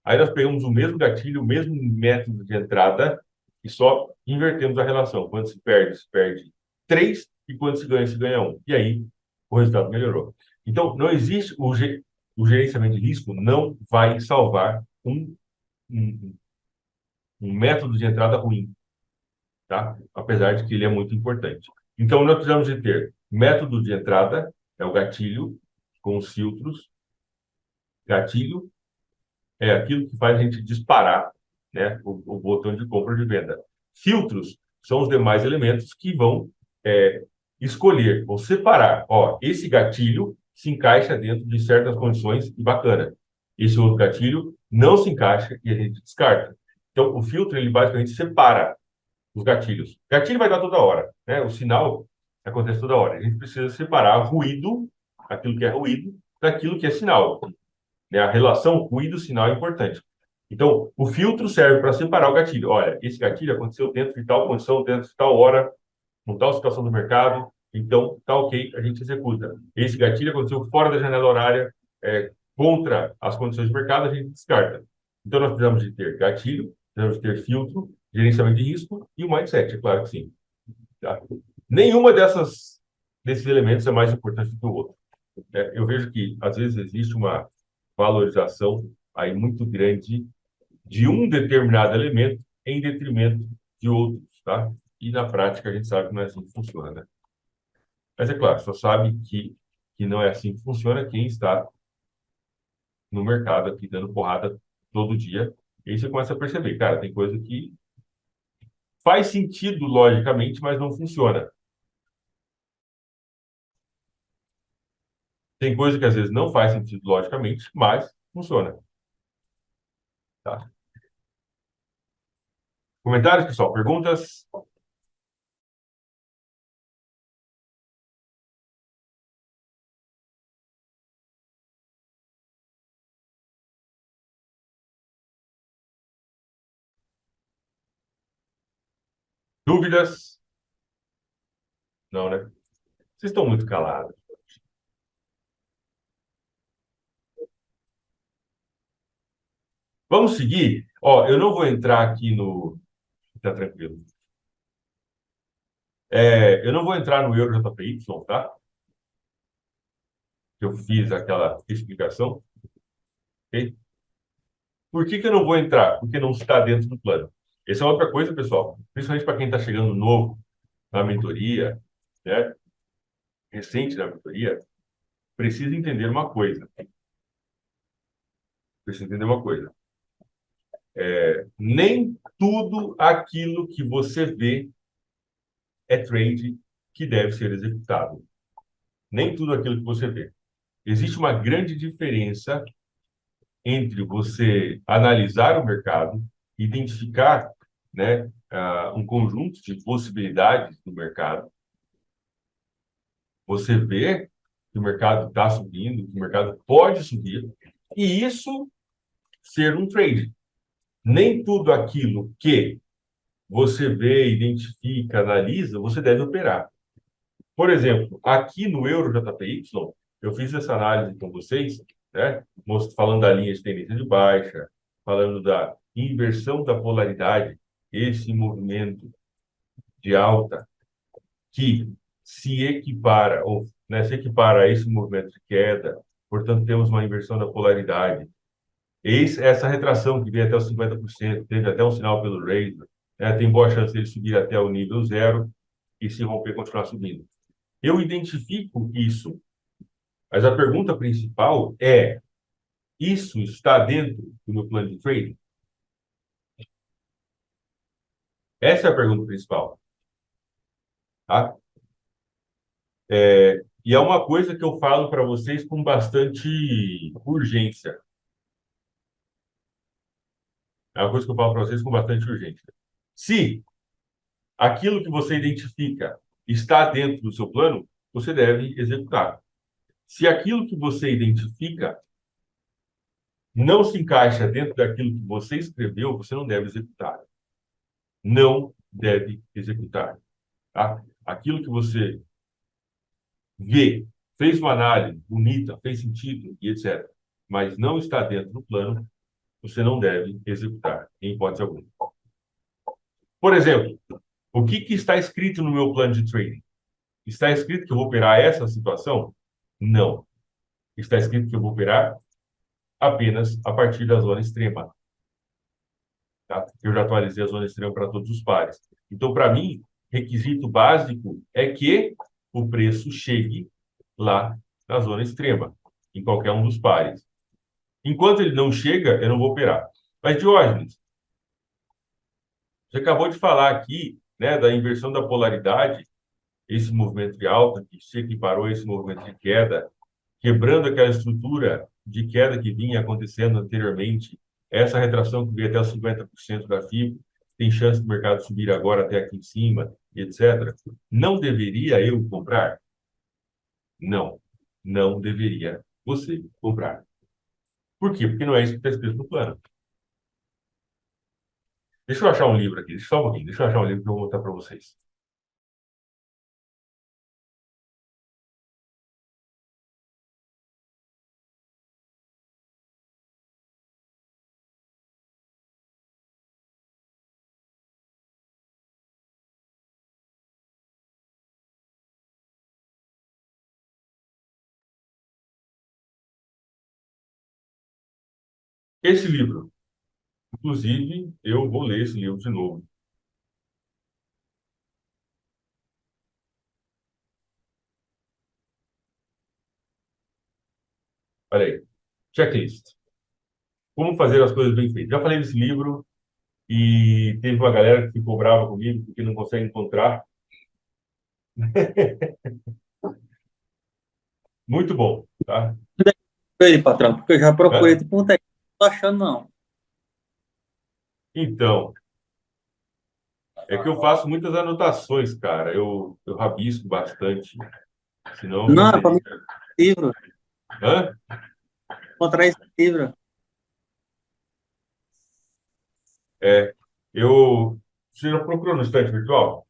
Aí nós pegamos o mesmo gatilho, o mesmo método de entrada e só invertemos a relação. Quando se perde 3 e quando se ganha 1. E aí o resultado melhorou. Então, não existe o gerenciamento de risco não vai salvar um método de entrada ruim, tá? Apesar de que ele é muito importante. Então, nós precisamos de ter método de entrada, é o gatilho, com os filtros. Gatilho é aquilo que faz a gente disparar, né, o botão de compra ou de venda. Filtros são os demais elementos que vão escolher, vão separar. Ó, esse gatilho se encaixa dentro de certas condições e bacana. Esse outro gatilho não se encaixa e a gente descarta. Então, o filtro, ele basicamente separa os gatilhos. Gatilho vai dar toda hora, né? O sinal acontece toda hora. A gente precisa separar ruído aquilo que é ruído daquilo que é sinal, né? A relação ruído-sinal é importante. Então, o filtro serve para separar o gatilho. Olha, esse gatilho aconteceu dentro de tal condição, dentro de tal hora, com tal situação do mercado, então tá ok, a gente executa. Esse gatilho aconteceu fora da janela horária, contra as condições de mercado, a gente descarta. Então, nós precisamos de ter gatilho, precisamos de ter filtro, gerenciamento de risco e o mindset, é claro que sim. Tá? Nenhuma desses elementos é mais importante do que o outro. Eu vejo que, às vezes, existe uma valorização aí muito grande de um determinado elemento em detrimento de outros, tá? E na prática a gente sabe que não é assim que funciona, né? Mas é claro, só sabe que não é assim que funciona quem está no mercado aqui dando porrada todo dia. E aí você começa a perceber, cara, tem coisa que faz sentido logicamente, mas não funciona. Tem coisa que às vezes não faz sentido logicamente, mas funciona. Tá? Comentários, pessoal? Perguntas? Dúvidas? Não, né? Vocês estão muito calados. Vamos seguir? Ó, eu não vou entrar aqui no. Tá tranquilo. Eu não vou entrar no Euro JPY, tá? Que eu fiz aquela explicação. Ok? Por que que eu não vou entrar? Porque não está dentro do plano. Essa é outra coisa, pessoal. Principalmente para quem está chegando novo na mentoria, né? Recente na mentoria, precisa entender uma coisa. Precisa entender uma coisa. Nem tudo aquilo que você vê é trade que deve ser executado. Nem tudo aquilo que você vê. Existe uma grande diferença entre você analisar o mercado, identificar, né, um conjunto de possibilidades do mercado, você vê que o mercado está subindo, que o mercado pode subir, e isso ser um trade. Nem tudo aquilo que você vê, identifica, analisa, você deve operar. Por exemplo, aqui no Euro JPY, eu fiz essa análise com vocês, né? Falando da linha de tendência de baixa, falando da inversão da polaridade, esse movimento de alta que se equipara, ou né, se equipara a esse movimento de queda, portanto, temos uma inversão da polaridade. Essa retração que veio até os 50%, teve até um sinal pelo Razor, né? Tem boa chance dele subir até o nível zero e se romper, continuar subindo. Eu identifico isso, mas a pergunta principal é: isso está dentro do meu plano de trading? Essa é a pergunta principal, tá? E é uma coisa que eu falo para vocês com bastante urgência. É uma coisa que eu falo para vocês com bastante urgência. Se aquilo que você identifica está dentro do seu plano, você deve executar. Se aquilo que você identifica não se encaixa dentro daquilo que você escreveu, você não deve executar. Não deve executar. Tá? Aquilo que você vê, fez uma análise bonita, fez sentido e etc., mas não está dentro do plano, você não deve executar, em hipótese alguma. Por exemplo, o que está escrito no meu plano de trading? Está escrito que eu vou operar essa situação? Não. Está escrito que eu vou operar apenas a partir da zona extrema. Tá? Eu já atualizei a zona extrema para todos os pares. Então, para mim, requisito básico é que o preço chegue lá na zona extrema, em qualquer um dos pares. Enquanto ele não chega, eu não vou operar. Mas, Diógenes, você acabou de falar aqui, né, da inversão da polaridade, esse movimento de alta que se equiparou a esse movimento de queda, quebrando aquela estrutura de queda que vinha acontecendo anteriormente, essa retração que veio até os 50% da FIBO, tem chance do mercado subir agora até aqui em cima, etc. Não deveria eu comprar? Não. não deveria você comprar. Por quê? Porque não é isso que está escrito no plano. Deixa eu achar um livro aqui, só um pouquinho. Deixa eu achar um livro que eu vou mostrar para vocês. Esse livro, inclusive, eu vou ler esse livro de novo. Olha aí. Checklist. Como fazer as coisas bem feitas. Já falei desse livro e teve uma galera que ficou brava comigo porque não consegue encontrar. Muito bom, tá? Ele, patrão, porque eu já procurei Hã? tipo um técnico, não tô achando não. Então, é que eu faço muitas anotações, cara. Eu rabisco bastante, senão eu não Não, é para teria. mim livro, Hã? encontrar esse livro. É, eu. Você já procurou no estante virtual?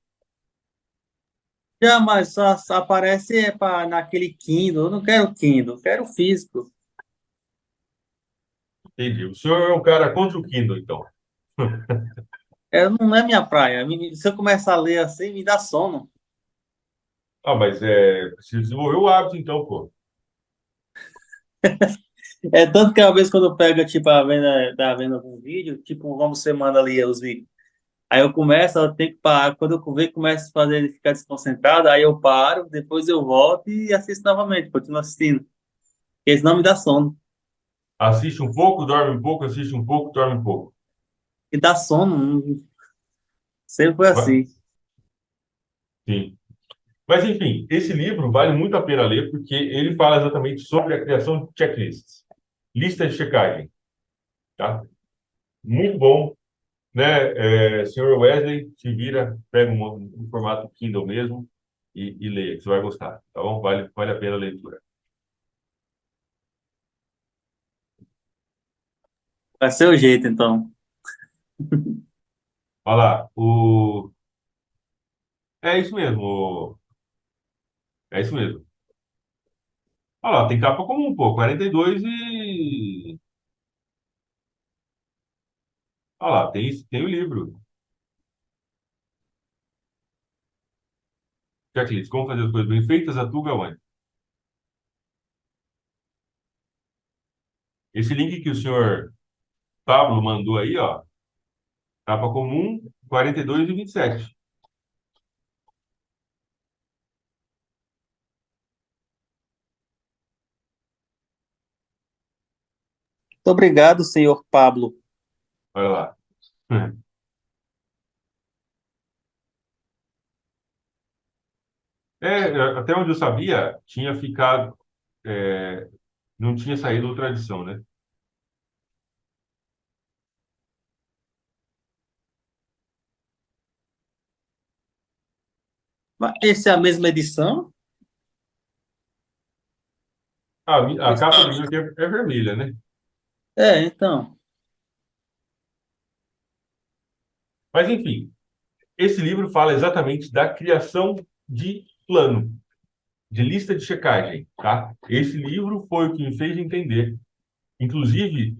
Já, mas só aparece naquele Kindle. Eu não quero Kindle, eu quero físico. Entendi. O senhor é um cara contra o Kindle, então. Não é minha praia. Se eu começar a ler assim, me dá sono. Ah, mas é. Você desenvolveu o hábito, então, pô. É tanto que às vezes quando eu pego, tipo, tá vendo algum vídeo, tipo, como você manda ali os vídeos. Aí eu começo, eu tenho que parar. Quando eu ver, começo a fazer ele ficar desconcentrado, aí eu paro, depois eu volto e assisto novamente, continuo assistindo. Porque senão me dá sono. Assiste um pouco, dorme um pouco, assiste um pouco, dorme um pouco. E dá sono, sempre foi Vai- assim. Sim. Mas, enfim, esse livro vale muito a pena ler porque ele fala exatamente sobre a criação de checklists, lista de checagem, tá? Muito bom, né? Senhor Wesley, se vira, pega um formato Kindle mesmo e leia, que você vai gostar, tá bom? Vale a pena a leitura. Vai ser o jeito, então. Olha lá, é isso mesmo, é isso mesmo. Olha lá, tem capa comum, pô, 42 e... Olha lá, tem o livro. Checklist, como fazer as coisas bem feitas, a Tuga One. Esse link que o senhor Pablo mandou aí, ó, capa comum, 42 e 27. Muito obrigado, senhor Pablo. Olha lá. Até onde eu sabia, tinha ficado, é, não tinha saído outra edição, né? Mas essa é a mesma edição? A capa do livro aqui é vermelha, né? É, então. Mas, enfim, esse livro fala exatamente da criação de plano, de lista de checagem, tá? Esse livro foi o que me fez entender. Inclusive,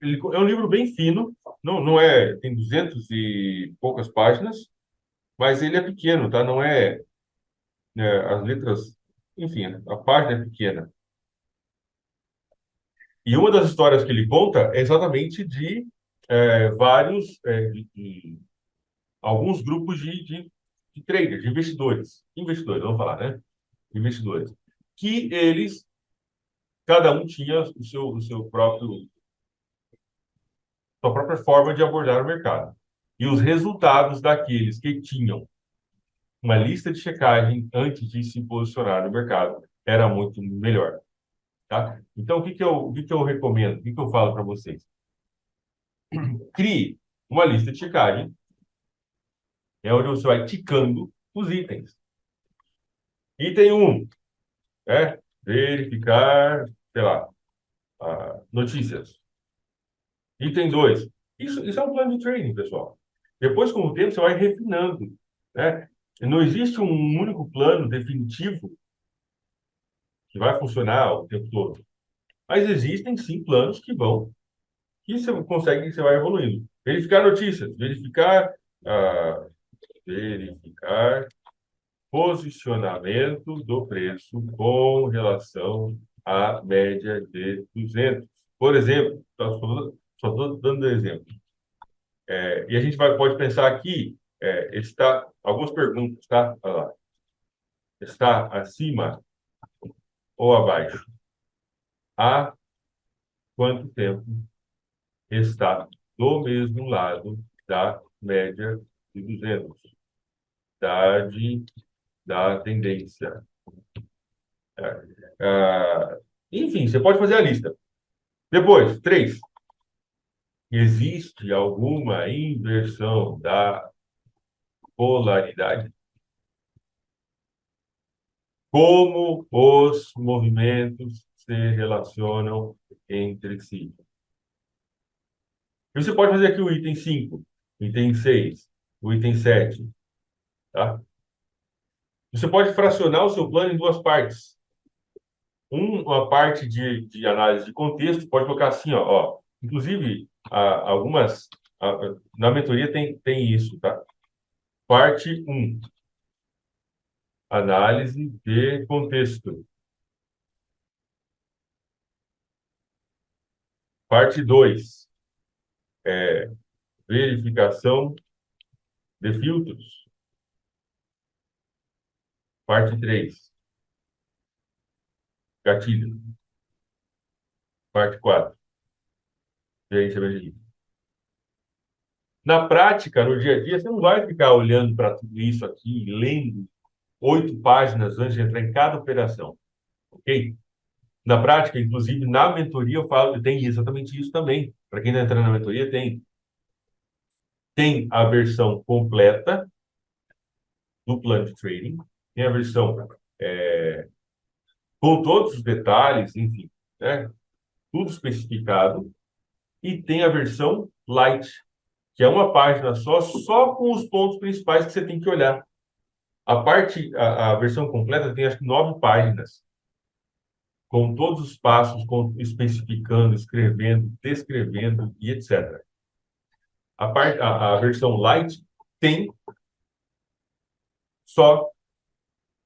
ele é um livro bem fino, não é, tem 200 e poucas páginas, mas ele é pequeno, tá? Não é, as letras, enfim, a página é pequena. E uma das histórias que ele conta é exatamente de vários, de alguns grupos de traders, de investidores, vamos falar, né? Investidores, que eles, cada um tinha o seu próprio, sua própria forma de abordar o mercado. E os resultados daqueles que tinham uma lista de checagem antes de se posicionar no mercado era muito melhor, tá? Então, o que que eu recomendo? O que que eu falo para vocês? Crie uma lista de checagem, onde você vai ticando os itens. Item um, verificar, sei lá, notícias. Item 2. Isso é um plano de training, pessoal. Depois, com o tempo, você vai refinando, né? Não existe um único plano definitivo que vai funcionar o tempo todo. Mas existem, sim, planos que você consegue, você vai evoluindo. Verificar notícias, ah, verificar posicionamento do preço com relação à média de 200. Por exemplo, só estou dando exemplo. E a gente pode pensar aqui, está, algumas perguntas, tá? Olha lá. Está acima ou abaixo? Há quanto tempo está do mesmo lado da média de 200? Idade da tendência. Ah, enfim, você pode fazer a lista. Depois, 3. Existe alguma inversão da polaridade? Como os movimentos se relacionam entre si? E você pode fazer aqui o item 5, o item 6, o item 7, tá? Você pode fracionar o seu plano em duas partes. Uma parte de análise de contexto, pode colocar assim, ó. Inclusive, na mentoria tem isso, tá? Parte 1, análise de contexto. Parte 2, verificação de filtros. Parte 3, gatilho. Parte 4, gerenciamento de risco. Na prática, no dia a dia, você não vai ficar olhando para tudo isso aqui, lendo 8 páginas antes de entrar em cada operação, ok? Na prática, inclusive, na mentoria eu falo, tem exatamente isso também. Para quem está entrando na mentoria, tem a versão completa do plano de trading, tem a versão com todos os detalhes, enfim, né? Tudo especificado, e tem a versão light, que é uma página só com os pontos principais que você tem que olhar. A versão completa tem acho que 9 páginas, com todos os passos, especificando, escrevendo, descrevendo e etc. A versão light tem só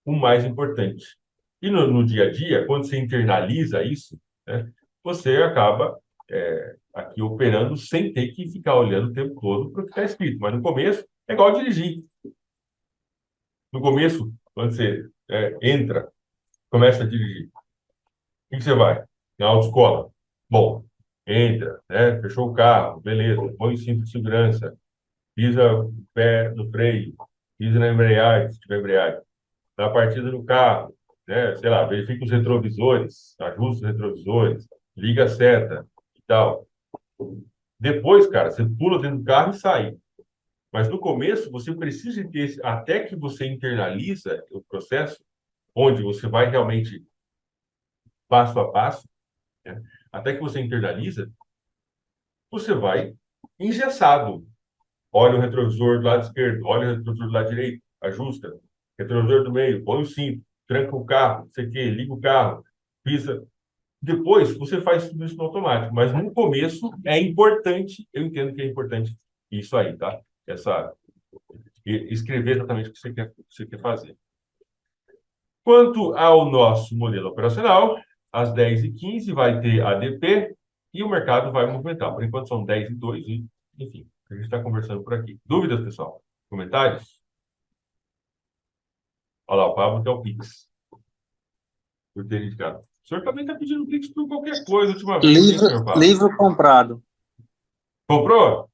o mais importante. E no dia a dia, quando você internaliza isso, né, você acaba aqui operando sem ter que ficar olhando o tempo todo para o que está escrito. Mas no começo, é igual dirigir. No começo, quando você entra, começa a dirigir, o que você vai? Na autoescola. Bom, entra, né, fechou o carro, beleza, põe o cinto de segurança, pisa o pé no freio, pisa na embreagem, se tiver embreagem, dá partida no carro, né, sei lá, verifica os retrovisores, ajusta os retrovisores, liga a seta e tal. Depois, cara, você pula dentro do carro e sai. Mas no começo, você precisa ter, até que você internaliza o processo, onde você vai realmente passo a passo, né, até que você internaliza, você vai engessado. Olha o retrovisor do lado esquerdo, olha o retrovisor do lado direito, ajusta. Retrovisor do meio, põe o cinto, tranca o carro, não sei o quê, liga o carro, pisa. Depois, você faz tudo isso no automático. Mas no começo, é importante, eu entendo que é importante isso aí, tá? Escrever exatamente o que você quer fazer. Quanto ao nosso modelo operacional, às 10h15 vai ter ADP e o mercado vai movimentar. Por enquanto são 10h02, enfim, a gente está conversando por aqui. Dúvidas, pessoal? Comentários? Olha lá, o Pablo quer o Pix. Por ter indicado. O senhor também está pedindo Pix por qualquer coisa ultimamente, hein, Livro, senhor Pablo? livro comprado. Comprou? Aí,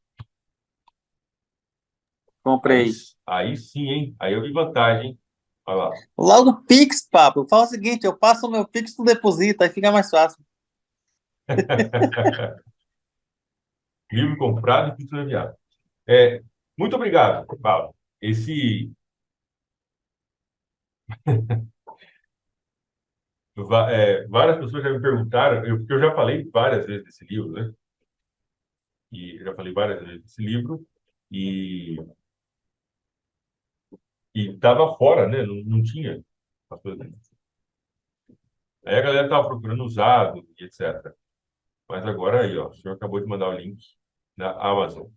Comprei. aí sim, hein? Aí eu vi vantagem, hein? Olha lá. Logo Pix, papo. Fala o seguinte, eu passo o meu Pix, tu deposita, aí fica mais fácil. Livro comprado e título enviado. Muito obrigado, Pablo. Esse Várias pessoas já me perguntaram, porque eu já falei várias vezes desse livro, né? E já falei várias vezes desse livro e estava fora, né? Não tinha as coisas. Aí a galera estava procurando usado e etc. Mas agora aí, ó, o senhor acabou de mandar o link na Amazon.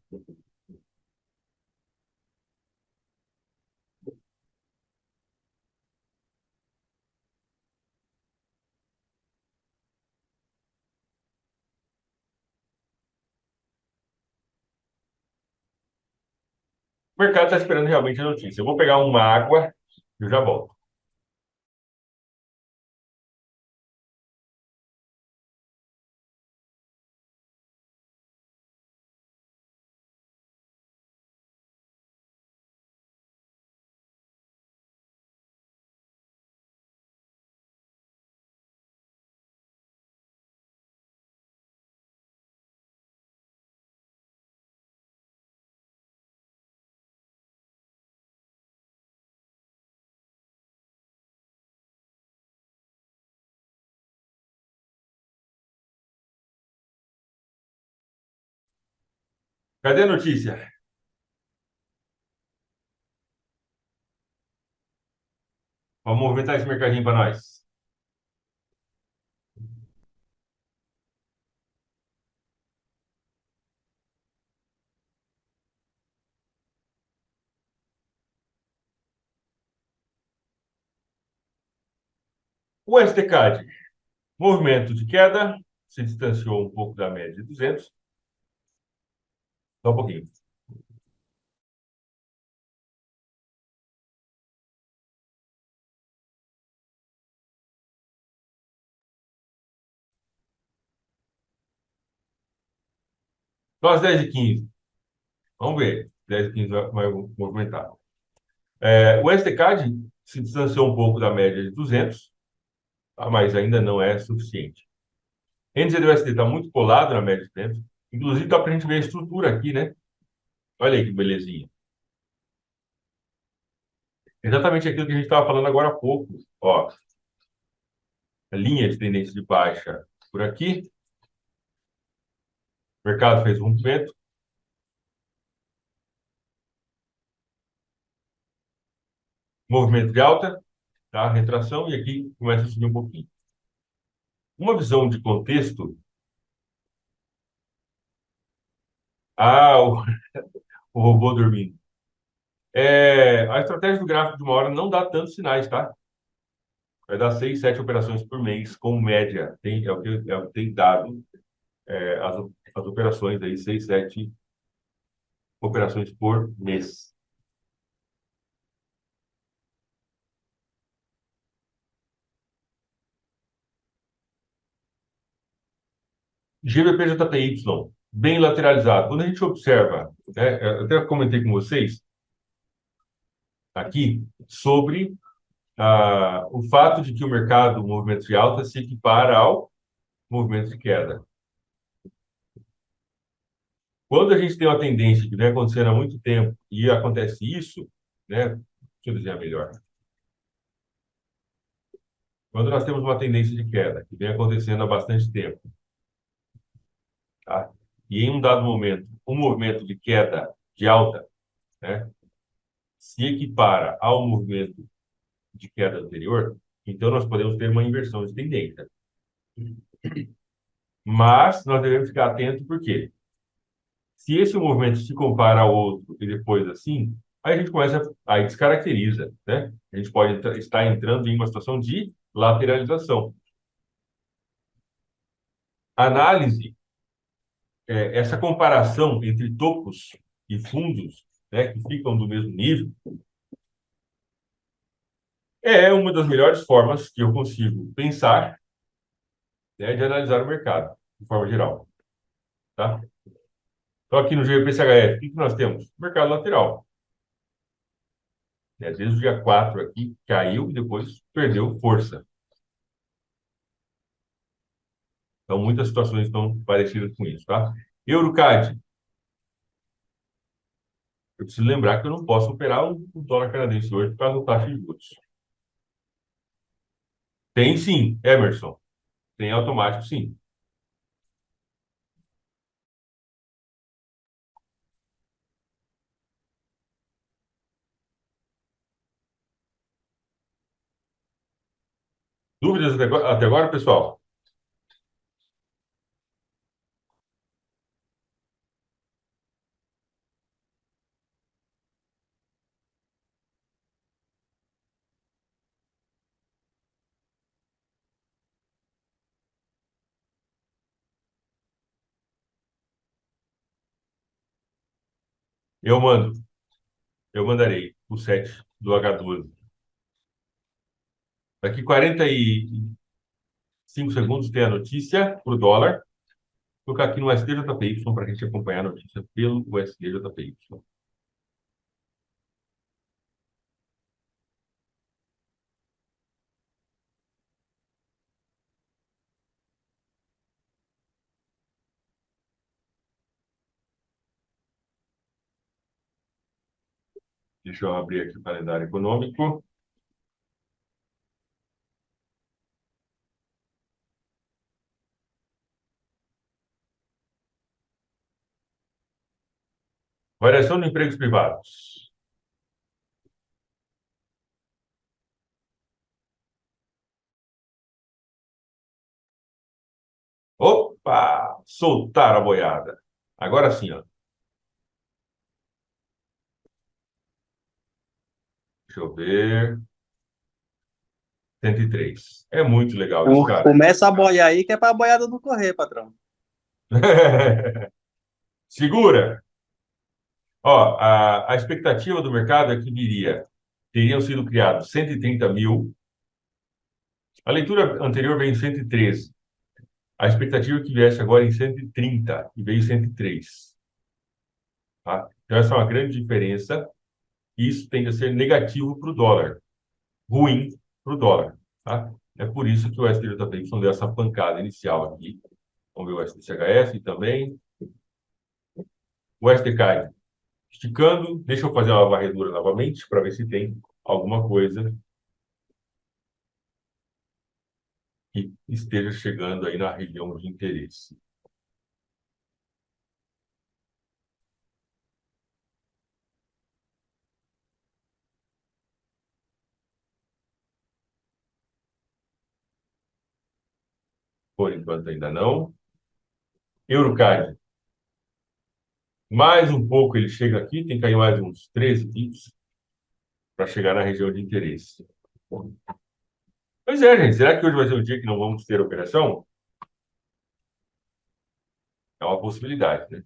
O mercado está esperando realmente a notícia. Eu vou pegar uma água e eu já volto. Cadê a notícia? Vamos movimentar esse mercadinho para nós. O STCAD, movimento de queda, se distanciou um pouco da média de 200. Só um pouquinho. Então, às 10h15. Vamos ver. 10h15 vai movimentar. O STCAD se distanciou um pouco da média de 200, tá? Mas ainda não é suficiente. NZD USD está muito colado na média de 200. Inclusive, dá para a gente ver a estrutura aqui, né? Olha aí que belezinha. Exatamente aquilo que a gente estava falando agora há pouco. Ó, a linha de tendência de baixa por aqui. O mercado fez um rompimento. Movimento de alta, tá? Retração, e aqui começa a subir um pouquinho. Uma visão de contexto. Ah, o robô dormindo. A estratégia do gráfico de uma hora não dá tantos sinais, tá? Vai dar 6, 7 operações por mês, como média. É o que tem dado as operações aí, 6, 7 operações por mês. GBP-JPY, bem lateralizado. Quando a gente observa, eu até comentei com vocês aqui sobre o fato de que o mercado, o movimento de alta, se equipara ao movimento de queda. Quando a gente tem uma tendência que vem acontecendo há muito tempo e acontece isso, né? Deixa eu desenhar melhor. Quando nós temos uma tendência de queda que vem acontecendo há bastante tempo, tá? E em um dado momento, um movimento de queda de alta, né, se equipara ao movimento de queda anterior, então nós podemos ter uma inversão de tendência. Mas nós devemos ficar atentos porque se esse movimento se compara ao outro e depois assim, aí a gente começa, aí descaracteriza, né? A gente pode estar entrando em uma situação de lateralização. Análise, essa comparação entre topos e fundos, né, que ficam do mesmo nível, é uma das melhores formas que eu consigo pensar, né, de analisar o mercado, de forma geral, tá? Então, aqui no GPCHF, o que nós temos? Mercado lateral. Desde o dia 4 aqui, caiu e depois perdeu força. Então, muitas situações estão parecidas com isso, tá? EuroCAD. Eu preciso lembrar que eu não posso operar o dólar canadense hoje por causa do taxa de juros. Tem sim, Emerson. Tem automático, sim. Dúvidas até agora, pessoal? Eu mando. Eu mandarei o set do H12. Daqui 45 segundos tem a notícia para o dólar. Vou colocar aqui no SDJPY para a gente acompanhar a notícia pelo SDJPY. Deixa eu abrir aqui o calendário econômico. Variação de empregos privados. Opa! Soltar a boiada. Agora sim, ó. Deixa eu ver. 103. É muito legal isso, cara. Começa a boiar aí, que é pra boiada não correr, patrão. Segura. Ó, a expectativa do mercado é que teriam sido criados 130 mil. A leitura anterior veio em 113. A expectativa é que viesse agora em 130 e veio 103. Tá? Então, essa é uma grande diferença. Isso tende a ser negativo para o dólar, ruim para o dólar. Tá? É por isso que o STJPY deu essa pancada inicial aqui. Vamos ver o STCHS também. O STCAD esticando. Deixa eu fazer uma varredura novamente para ver se tem alguma coisa que esteja chegando aí na região de interesse. Por enquanto ainda não. Eurocard. Mais um pouco ele chega aqui, tem que cair mais uns 13 pips para chegar na região de interesse. Pois é, gente. Será que hoje vai ser um dia que não vamos ter operação? É uma possibilidade, né?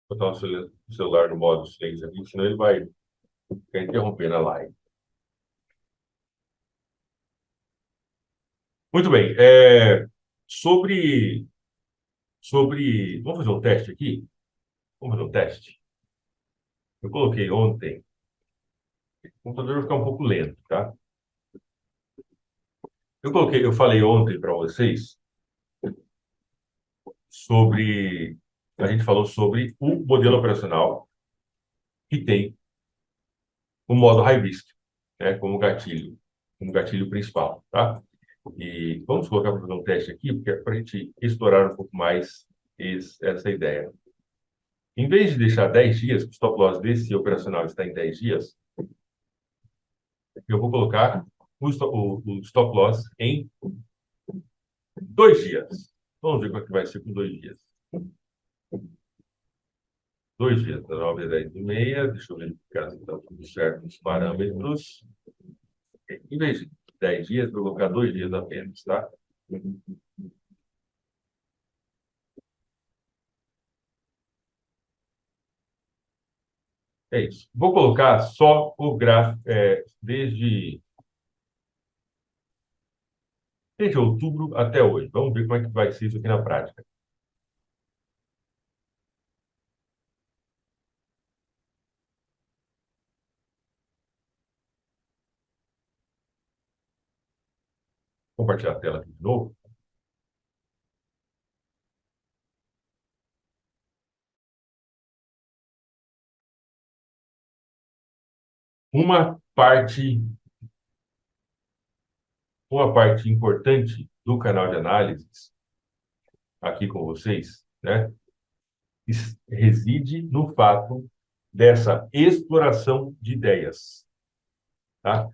Vou botar o celular no modo silêncio aqui, senão ele vai ficar interrompendo a live. Muito bem. Sobre. Vamos fazer um teste aqui? Vamos fazer um teste? Eu coloquei ontem. O computador vai ficar um pouco lento, tá? Eu falei ontem para vocês sobre. A gente falou sobre o modelo operacional que tem o modo high risk, né, como gatilho principal, tá? E vamos colocar para fazer um teste aqui, porque é para a gente explorar um pouco mais essa ideia. Em vez de deixar 10 dias, o stop loss desse operacional está em 10 dias, eu vou colocar o stop loss em 2 dias. Vamos ver como é que vai ser com 2 dias. 2 dias, da 9 às 10 e meia. Deixa eu verificar se está tudo certo nos parâmetros. Em vez de 10 dias, vou colocar 2 dias apenas, tá? É isso. Vou colocar só o gráfico desde outubro até hoje. Vamos ver como é que vai ser isso aqui na prática. compartilhar a tela aqui de novo. Uma parte, uma parte importante do canal de análises aqui com vocês, né, reside no fato dessa exploração de ideias, tá?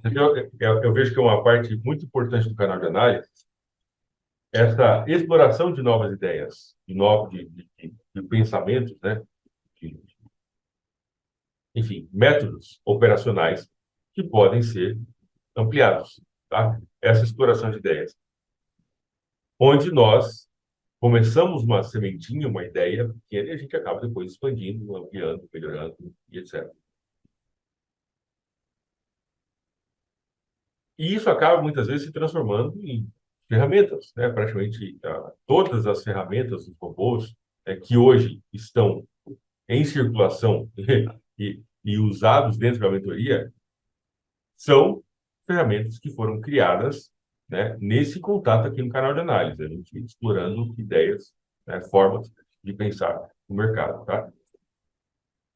Então, eu vejo que é uma parte muito importante do canal de análise, essa exploração de novas ideias, de pensamentos, né? De, enfim, métodos operacionais que podem ser ampliados, tá? Essa exploração de ideias, onde nós começamos uma sementinha, uma ideia pequena, e a gente acaba depois expandindo, ampliando, melhorando e etc. E isso acaba muitas vezes se transformando em ferramentas, né? Praticamente todas as ferramentas dos robôs que hoje estão em circulação e usados dentro da mentoria são ferramentas que foram criadas, né, nesse contato aqui no canal de análise, a gente explorando ideias, né, formas de pensar no mercado, tá?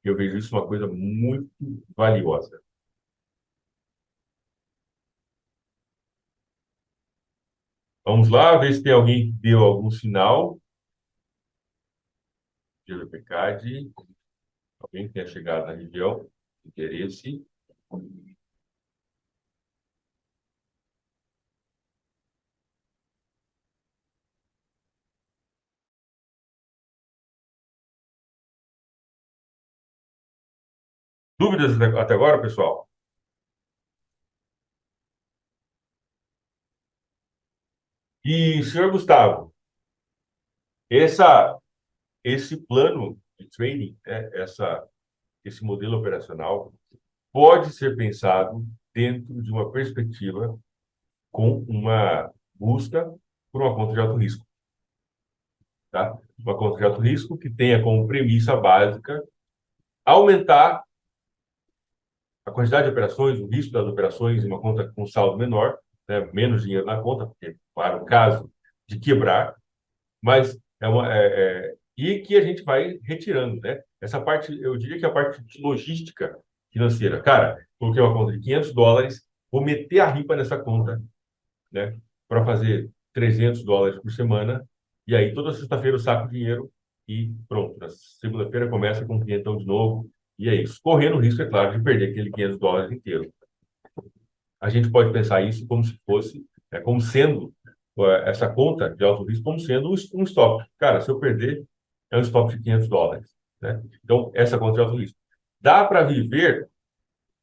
Eu vejo isso uma coisa muito valiosa. Vamos lá, ver se tem alguém que deu algum sinal de GPCAD, alguém que tenha chegado na região de interesse. Dúvidas até agora, pessoal? E, senhor Gustavo, essa, esse plano de training, né, esse modelo operacional, pode ser pensado dentro de uma perspectiva com uma busca por uma conta de alto risco, tá? Uma conta de alto risco que tenha como premissa básica aumentar a quantidade de operações, o risco das operações em uma conta com saldo menor, né? Menos dinheiro na conta, porque para o caso de quebrar, mas e que a gente vai retirando, né? Essa parte, eu diria que a parte de logística financeira. Cara, coloquei uma conta de US$ 500, vou meter a ripa nessa conta, né? Para fazer US$ 300 por semana, e aí toda sexta-feira eu saco o dinheiro e pronto. Na segunda-feira começa com um clientão de novo, e é isso. Correndo o risco, é claro, de perder aquele US$ 500 inteiro. A gente pode pensar isso como se fosse, como sendo essa conta de alto risco, como sendo um stop. Cara, se eu perder, é um stop de US$ 500, né? Então, essa conta de alto risco. Dá para viver,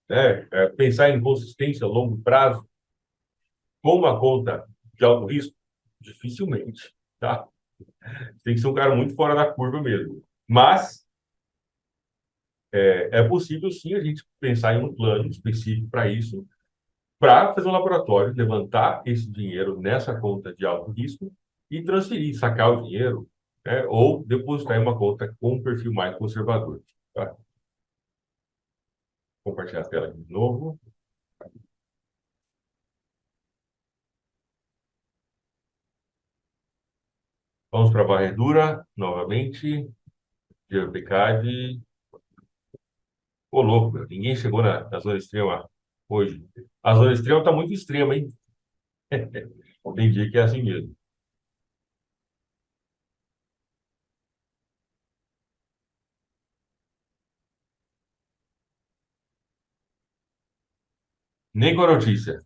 né, pensar em consistência a longo prazo com uma conta de alto risco? Dificilmente, tá? Tem que ser um cara muito fora da curva mesmo. Mas é possível, sim, a gente pensar em um plano específico para isso, para fazer um laboratório, levantar esse dinheiro nessa conta de alto risco e transferir, sacar o dinheiro, né, ou depositar em uma conta com um perfil mais conservador. Tá? Compartilhar a tela aqui de novo. Vamos para a varredura, novamente. GeoPCAD. Ô, louco, meu, ninguém chegou na zona extrema hoje. A zona extrema está muito extrema, hein? Tem dia que é assim mesmo. Nem com a notícia.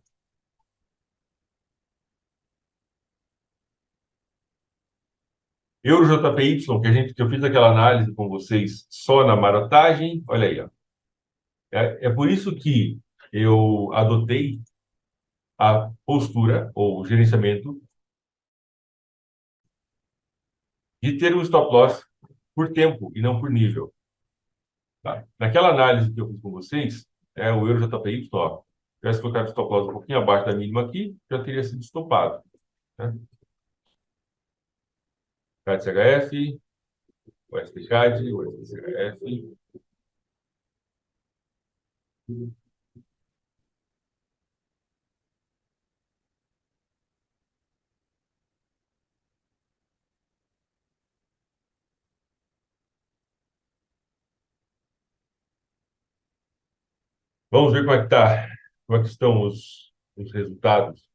Euro JPY, que eu fiz aquela análise com vocês só na marotagem, olha aí, ó. É por isso que eu adotei a postura ou o gerenciamento de ter um stop loss por tempo e não por nível. Tá? Naquela análise que eu fiz com vocês, o Euro JPY, ó, se tivesse colocado o stop loss um pouquinho abaixo da mínima aqui, já teria sido estopado. Né? CAD CHF, o SPCAD, o SPCHF. Vamos ver como é que estão os resultados.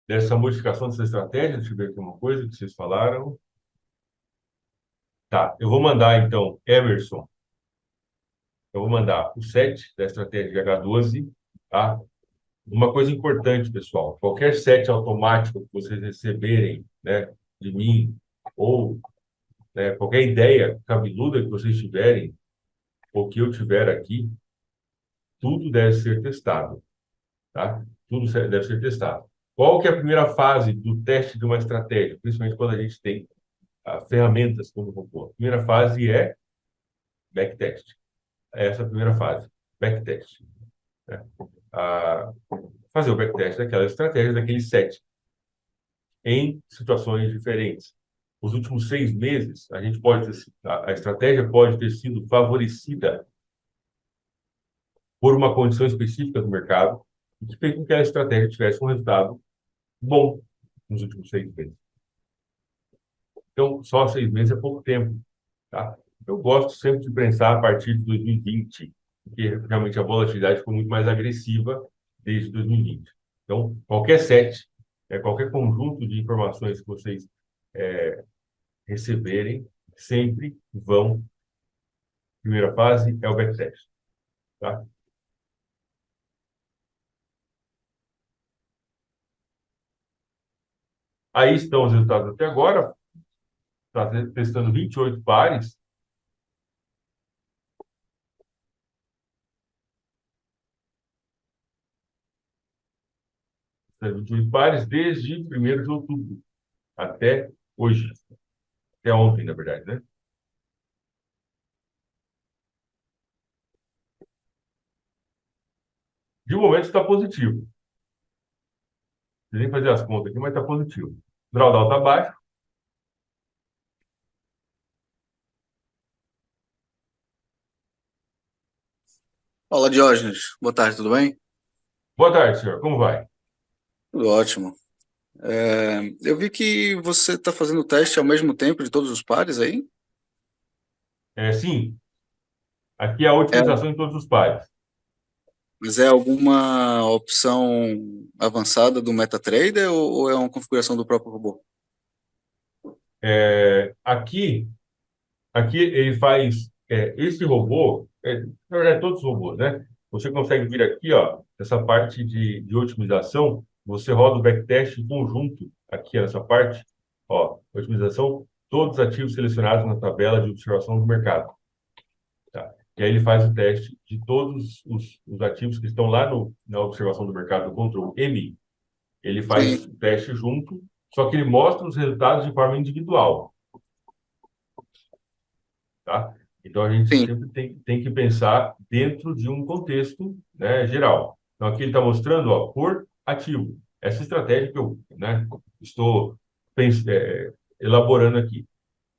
Dessa modificação dessa estratégia. Deixa eu ver aqui uma coisa que vocês falaram. Tá, eu vou mandar então, Emerson, eu vou mandar o set da estratégia de H12, tá? Uma coisa importante, pessoal, qualquer set automático que vocês receberem, né, de mim, ou né, qualquer ideia cabeluda que vocês tiverem, ou que eu tiver aqui, tudo deve ser testado, tá? Deve ser testado. Qual que é a primeira fase do teste de uma estratégia, principalmente quando a gente tem ferramentas como o robô? A primeira fase é backtest. Essa é a primeira fase, backtest, né? Ah, fazer o backtest daquela estratégia, daquele set, em situações diferentes. Os últimos 6 meses, a estratégia pode ter sido favorecida por uma condição específica do mercado, que fez com que a estratégia tivesse um resultado bom nos últimos 6 meses. Então, só 6 meses é pouco tempo, tá? Eu gosto sempre de pensar a partir de 2020, porque realmente a volatilidade foi muito mais agressiva desde 2020. Então, qualquer set, qualquer conjunto de informações que vocês receberem, sempre vão. Primeira fase é o backtest, tá? Aí estão os resultados até agora. Está testando 28 pares. Está 28 pares desde 1º de outubro até hoje. Até ontem, na verdade, né? De momento está positivo. Não nem fazer as contas aqui, mas está positivo. O drawdown está baixo. Fala, Diógenes. Boa tarde, tudo bem? Boa tarde, senhor. Como vai? Tudo ótimo. Eu vi que você está fazendo o teste ao mesmo tempo de todos os pares aí. Sim, aqui é a É, otimização em todos os pares. mas é alguma opção avançada do MetaTrader ou é uma configuração do próprio robô? Aqui ele faz esse robô, na verdade, todos os robôs, né? Você consegue vir aqui, ó, essa parte de otimização, você roda o backtest em conjunto aqui nessa parte, ó, otimização, todos os ativos selecionados na tabela de observação do mercado, tá? E aí ele faz o teste de todos os ativos que estão lá na observação do mercado, do Ctrl M, ele faz Sim, o teste junto, só que ele mostra os resultados de forma individual, tá? Então, a gente sim. sempre tem que pensar dentro de um contexto, né, geral. Então, aqui ele está mostrando, ó, por ativo. Essa estratégia que eu, né, estou elaborando aqui.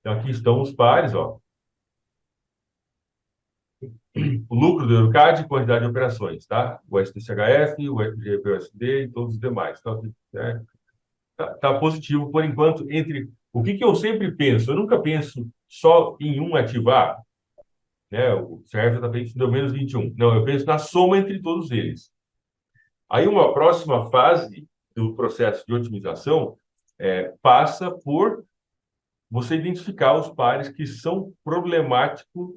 Então, aqui estão os pares, ó. O lucro do Eurocad, quantidade de operações, tá? O STCHF, o FGPUSD e todos os demais. Então, né, tá positivo por enquanto entre... O que eu sempre penso? Eu nunca penso só em um ativar, né? O CRF está pensando deu menos 21. Não, eu penso na soma entre todos eles. Aí uma próxima fase do processo de otimização passa por você identificar os pares que são problemáticos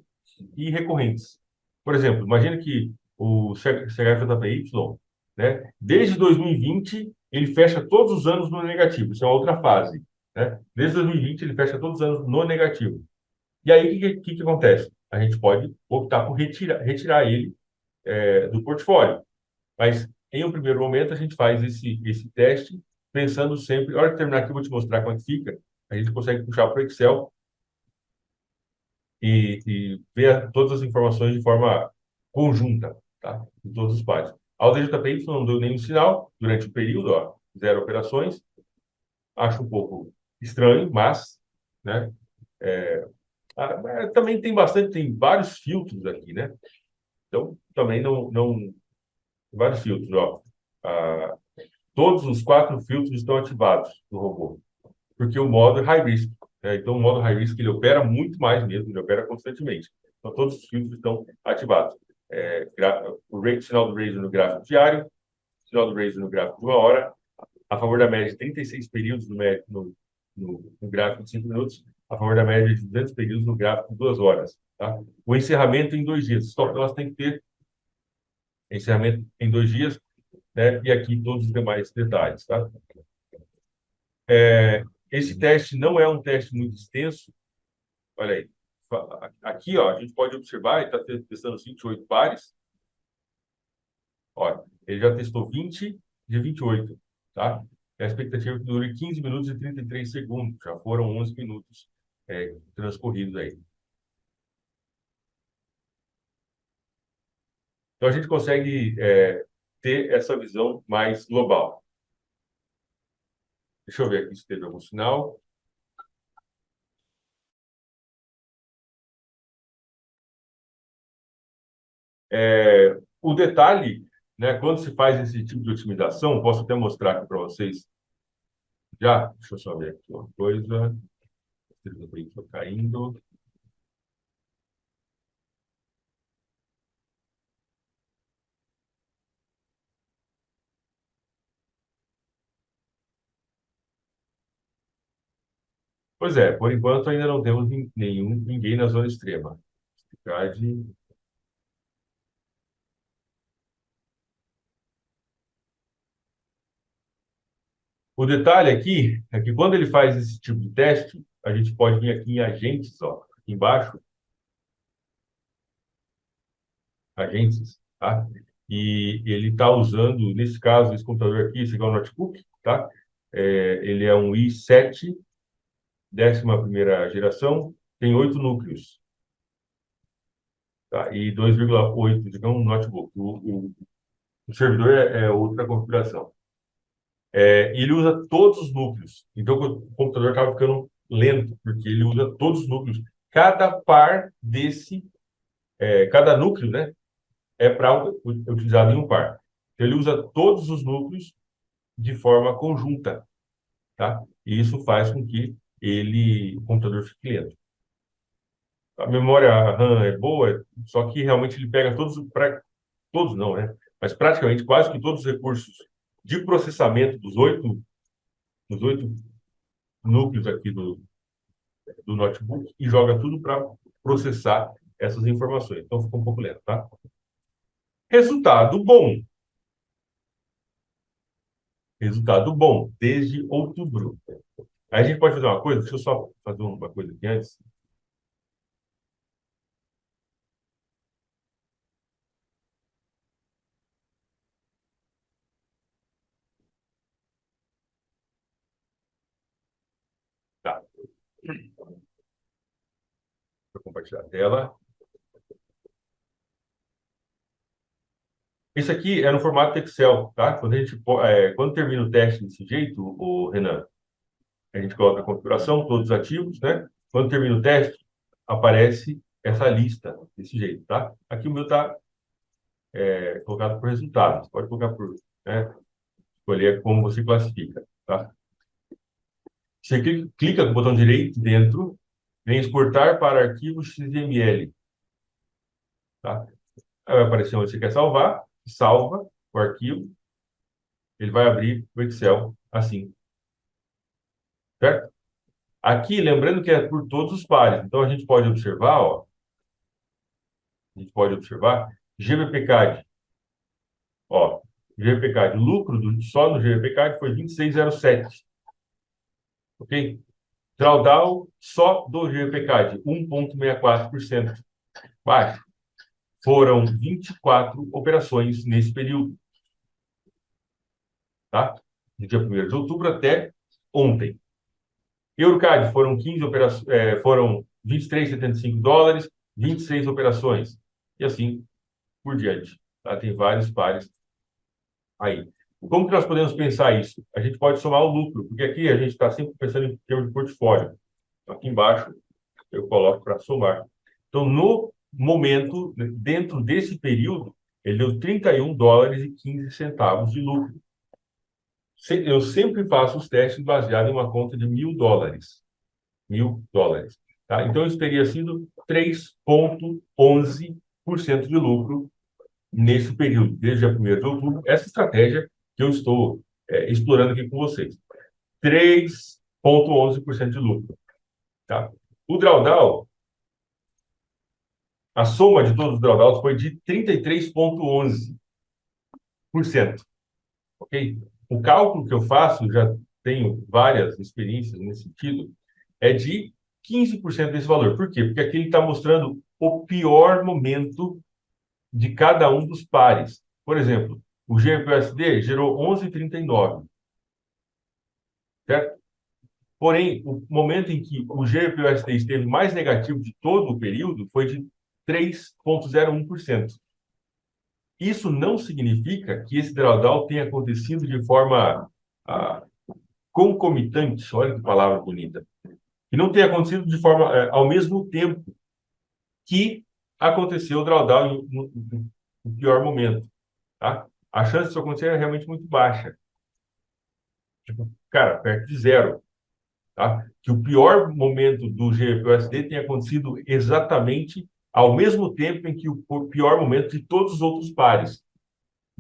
e recorrentes. Por exemplo, imagine que o CHFJPY, né, desde 2020, ele fecha todos os anos no negativo. Isso é uma outra fase, né? Desde 2020, ele fecha todos os anos no negativo. E aí, o que acontece? A gente pode optar por retirar ele do portfólio. Mas, em um primeiro momento, a gente faz esse teste, pensando sempre... Na hora de terminar aqui, eu vou te mostrar como é que fica. A gente consegue puxar para o Excel e ver todas as informações de forma conjunta, tá? De todos os pares. A UDJPY não deu nenhum sinal durante o período, ó, 0 operações. Acho um pouco estranho, mas, né? Também tem vários filtros aqui, né? Então, também não vários filtros, ó. Ah, todos os 4 filtros estão ativados no robô, porque o modo é high risk. né? Então, o modo high risk ele opera muito mais mesmo, ele opera constantemente. Então, todos os filtros estão ativados. O rate, sinal do Razor no gráfico diário, sinal do Razor no gráfico de 1 hora, a favor da média de 36 períodos no gráfico de 5 minutos, a favor da média de 200 períodos no gráfico de 2 horas. Tá? O encerramento em 2 dias. Stop loss tem que ter encerramento em 2 dias, né? E aqui todos os demais detalhes. Tá? Esse teste não é um teste muito extenso. Olha aí. Aqui, ó, a gente pode observar, ele está testando 28 pares. Olha, ele já testou 20 de 28, tá? A expectativa é que dure 15 minutos e 33 segundos. Já foram 11 minutos transcorridos aí. Então, a gente consegue ter essa visão mais global. Deixa eu ver aqui se teve algum sinal. O detalhe, né, quando se faz esse tipo de otimização, posso até mostrar aqui para vocês. Já, deixa eu só ver aqui uma coisa. Estou caindo. Pois é, por enquanto ainda não temos ninguém na zona extrema. O detalhe aqui é que quando ele faz esse tipo de teste, a gente pode vir aqui em agentes, ó, aqui embaixo, agentes, tá? E ele está usando, nesse caso, esse computador aqui, esse aqui é um notebook, tá? Ele é um i7, 11ª geração, tem 8 núcleos, tá? E 2,8, digamos, um notebook. O servidor é outra configuração. Ele usa todos os núcleos. Então, o computador acaba ficando lento, porque ele usa todos os núcleos. Cada par cada núcleo, né, utilizado em um par. Então, ele usa todos os núcleos de forma conjunta, tá? E isso faz com que o computador fique lento. A memória RAM é boa, só que realmente ele pega todos não, né? Mas praticamente quase que todos os recursos de processamento dos oito núcleos aqui do notebook e joga tudo para processar essas informações. Então, fica um pouco lento, tá? Resultado bom. Resultado bom, desde outubro. Aí a gente pode fazer uma coisa, deixa eu só fazer uma coisa aqui antes. Tá. Vou compartilhar a tela. Isso aqui é no formato Excel, tá? Quando termina o teste desse jeito, o Renan, a gente coloca a configuração, todos ativos, né? Quando termina o teste, aparece essa lista desse jeito, tá? Aqui o meu está colocado por resultado. Você pode colocar por, né? Escolher como você classifica, tá? Você clica com o botão direito dentro, vem exportar para arquivo XML, tá? Aí vai aparecer onde você quer salvar, salva o arquivo, ele vai abrir o Excel assim, certo? Aqui, lembrando que é por todos os pares, então a gente pode observar, ó, GBPCAD, ó, GBPCAD, lucro só no GBPCAD foi 26,07, ok? Drawdown só do GBPCAD, 1,64%, baixo. Foram 24 operações nesse período, tá? Do dia 1º de outubro até ontem. EuroCAD foram 15 operações, foram 23,75 dólares, 26 operações, e assim por diante. Tá? Tem vários pares aí. Como que nós podemos pensar isso? A gente pode somar o lucro, porque aqui a gente está sempre pensando em termos de portfólio. Aqui embaixo eu coloco para somar. Então, no momento, dentro desse período, ele deu 31 dólares e 15 centavos de lucro. Eu sempre faço os testes baseados em uma conta de $1.000. mil dólares. Tá? Então, isso teria sido 3,11% de lucro nesse período, desde a 1º de outubro. Essa estratégia que eu estou explorando aqui com vocês. 3,11% de lucro. Tá? O drawdown, a soma de todos os drawdowns foi de 33,11%. Ok? O cálculo que eu faço, já tenho várias experiências nesse sentido, é de 15% desse valor. Por quê? Porque aqui ele está mostrando o pior momento de cada um dos pares. Por exemplo, o GBUSD gerou 11,39, certo? Porém, o momento em que o GBUSD esteve mais negativo de todo o período foi de 3,01%. Isso não significa que esse drawdown tenha acontecido de forma concomitante, olha que palavra bonita, que não tenha acontecido de forma ao mesmo tempo que aconteceu o drawdown no pior momento, tá? A chance disso acontecer é realmente muito baixa. Tipo, cara, perto de zero, tá? Que o pior momento do GBUSD tenha acontecido exatamente ao mesmo tempo em que o pior momento de todos os outros pares.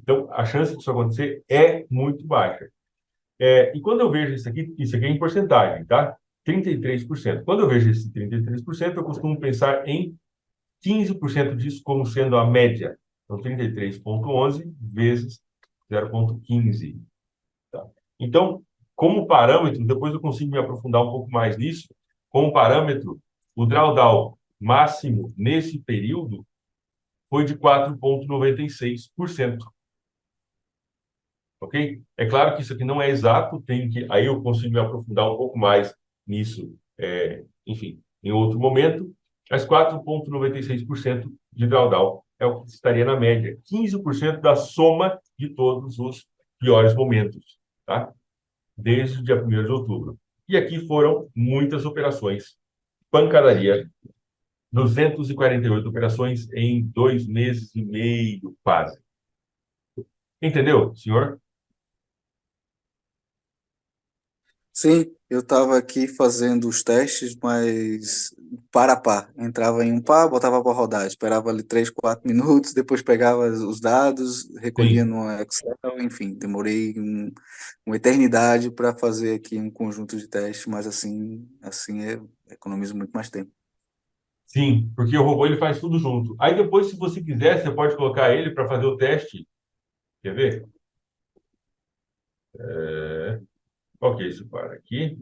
Então, a chance disso acontecer é muito baixa. E quando eu vejo isso aqui é em porcentagem, tá? 33%. Quando eu vejo esse 33%, eu costumo pensar em 15% disso como sendo a média. Então, 33,11 vezes 0,15. Tá? Então, como parâmetro, depois eu consigo me aprofundar um pouco mais nisso, como parâmetro, o drawdown máximo nesse período foi de 4,96%. Ok? É claro que isso aqui não é exato, aí eu consigo me aprofundar um pouco mais nisso, enfim, em outro momento, mas 4,96% de drawdown é o que estaria na média, 15% da soma de todos os piores momentos, tá? Desde o dia 1º de outubro. E aqui foram muitas operações, pancadaria, 248 operações em 2 meses e meio, quase. Entendeu, senhor? Sim, eu estava aqui fazendo os testes, mas par a par. Entrava em um par, botava para rodar, esperava ali 3, 4 minutos, depois pegava os dados, recolhia Sim. no Excel, enfim, demorei uma eternidade para fazer aqui um conjunto de testes, mas assim economizo muito mais tempo. Sim, porque o robô ele faz tudo junto. Aí depois, se você quiser, você pode colocar ele para fazer o teste. Quer ver? Qual que é esse par aqui?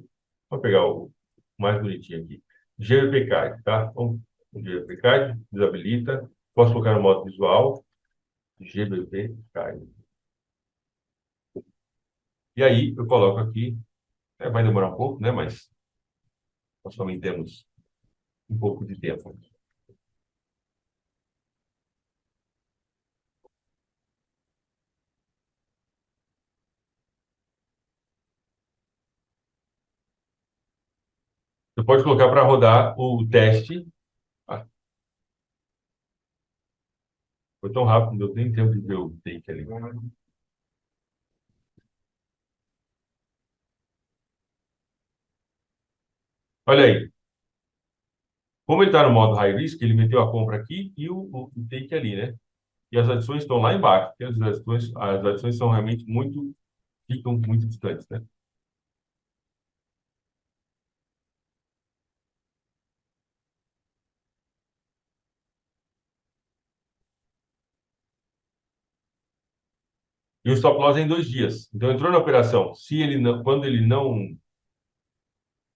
Vou pegar o mais bonitinho aqui. GBPCAD, tá? Então, o GBPCAD desabilita. Posso colocar no modo visual. GBPCAD. E aí eu coloco aqui. Vai demorar um pouco, né? Mas nós também temos um pouco de tempo. Você pode colocar para rodar o teste. Ah, foi tão rápido, não deu nem tempo de ver o take ali. Olha aí. Como ele está no modo high risk, ele meteu a compra aqui e o take ali, né? E as adições estão lá embaixo, porque as adições são realmente ficam muito distantes, né? E o stop loss é em 2 dias. Então, entrou na operação. Quando ele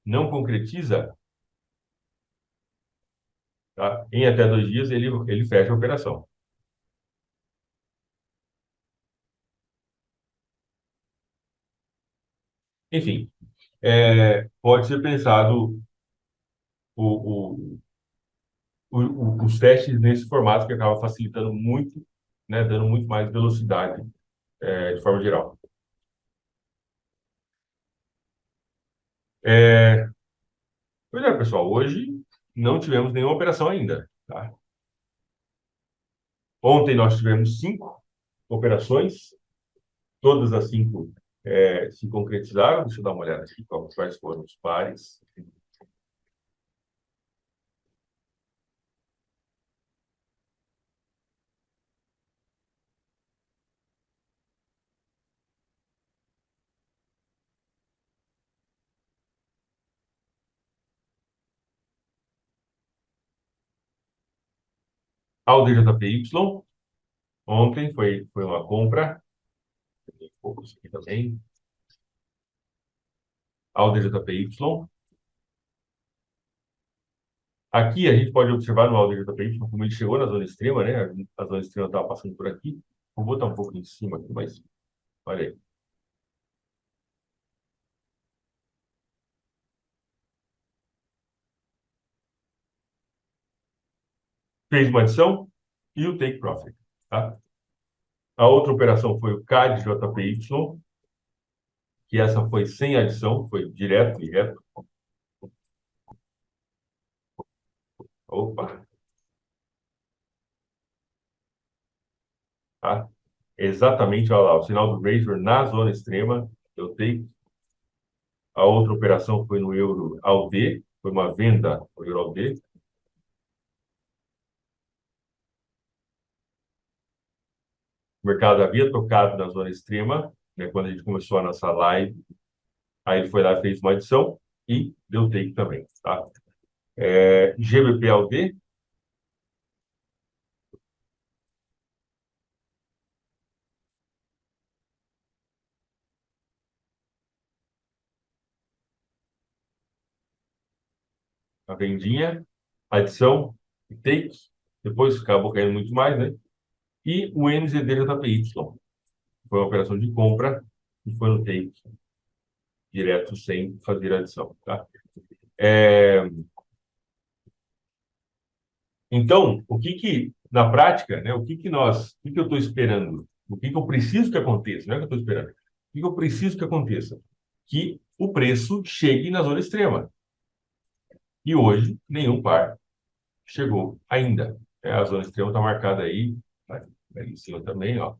não concretiza, tá? Em até 2 dias, ele fecha a operação. Enfim, pode ser pensado o, os testes nesse formato que acaba facilitando muito, né? Dando muito mais velocidade, de forma geral. Pois é, pessoal, hoje não tivemos nenhuma operação ainda, tá? Ontem nós tivemos 5 operações, todas as 5 se concretizaram. Deixa eu dar uma olhada aqui quais foram os pares. ao DJPY. Ontem foi uma compra. Um pouco isso aqui também. Ao DJPY. Aqui a gente pode observar no áudio DJPY como ele chegou na zona extrema, né? A zona extrema estava passando por aqui. Vou botar um pouco em cima aqui, mas olha aí. Fez uma adição e o take profit, tá? A outra operação foi o CAD-JPY, que essa foi sem adição, foi direto e reto. Opa, tá? Exatamente, olha lá, o sinal do Razor na zona extrema, eu take. A outra operação foi no euro ao D, foi uma venda no euro ao D. O mercado havia tocado na zona extrema, né, quando a gente começou a nossa live. Aí ele foi lá, fez uma adição e deu take também, tá? GBP ao D, a vendinha, adição e take. Depois acabou caindo muito mais, né? E o NZD-JPY. Foi uma operação de compra e foi no take direto, sem fazer adição, tá? Então, na prática, né, o que eu estou esperando? O que eu preciso que aconteça? Não é o que eu estou esperando. O que eu preciso que aconteça? Que o preço chegue na zona extrema. E hoje, nenhum par chegou ainda. A zona extrema está marcada aí, ali em cima também, ó.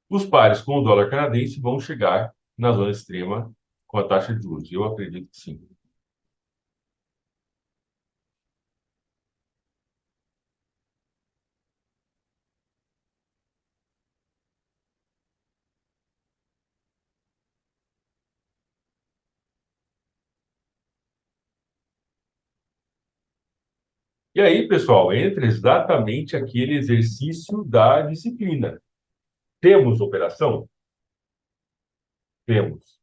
Os pares com o dólar canadense vão chegar na zona extrema com a taxa de juros. Eu acredito que sim. E aí, pessoal, entra exatamente aquele exercício da disciplina. Temos operação? Temos.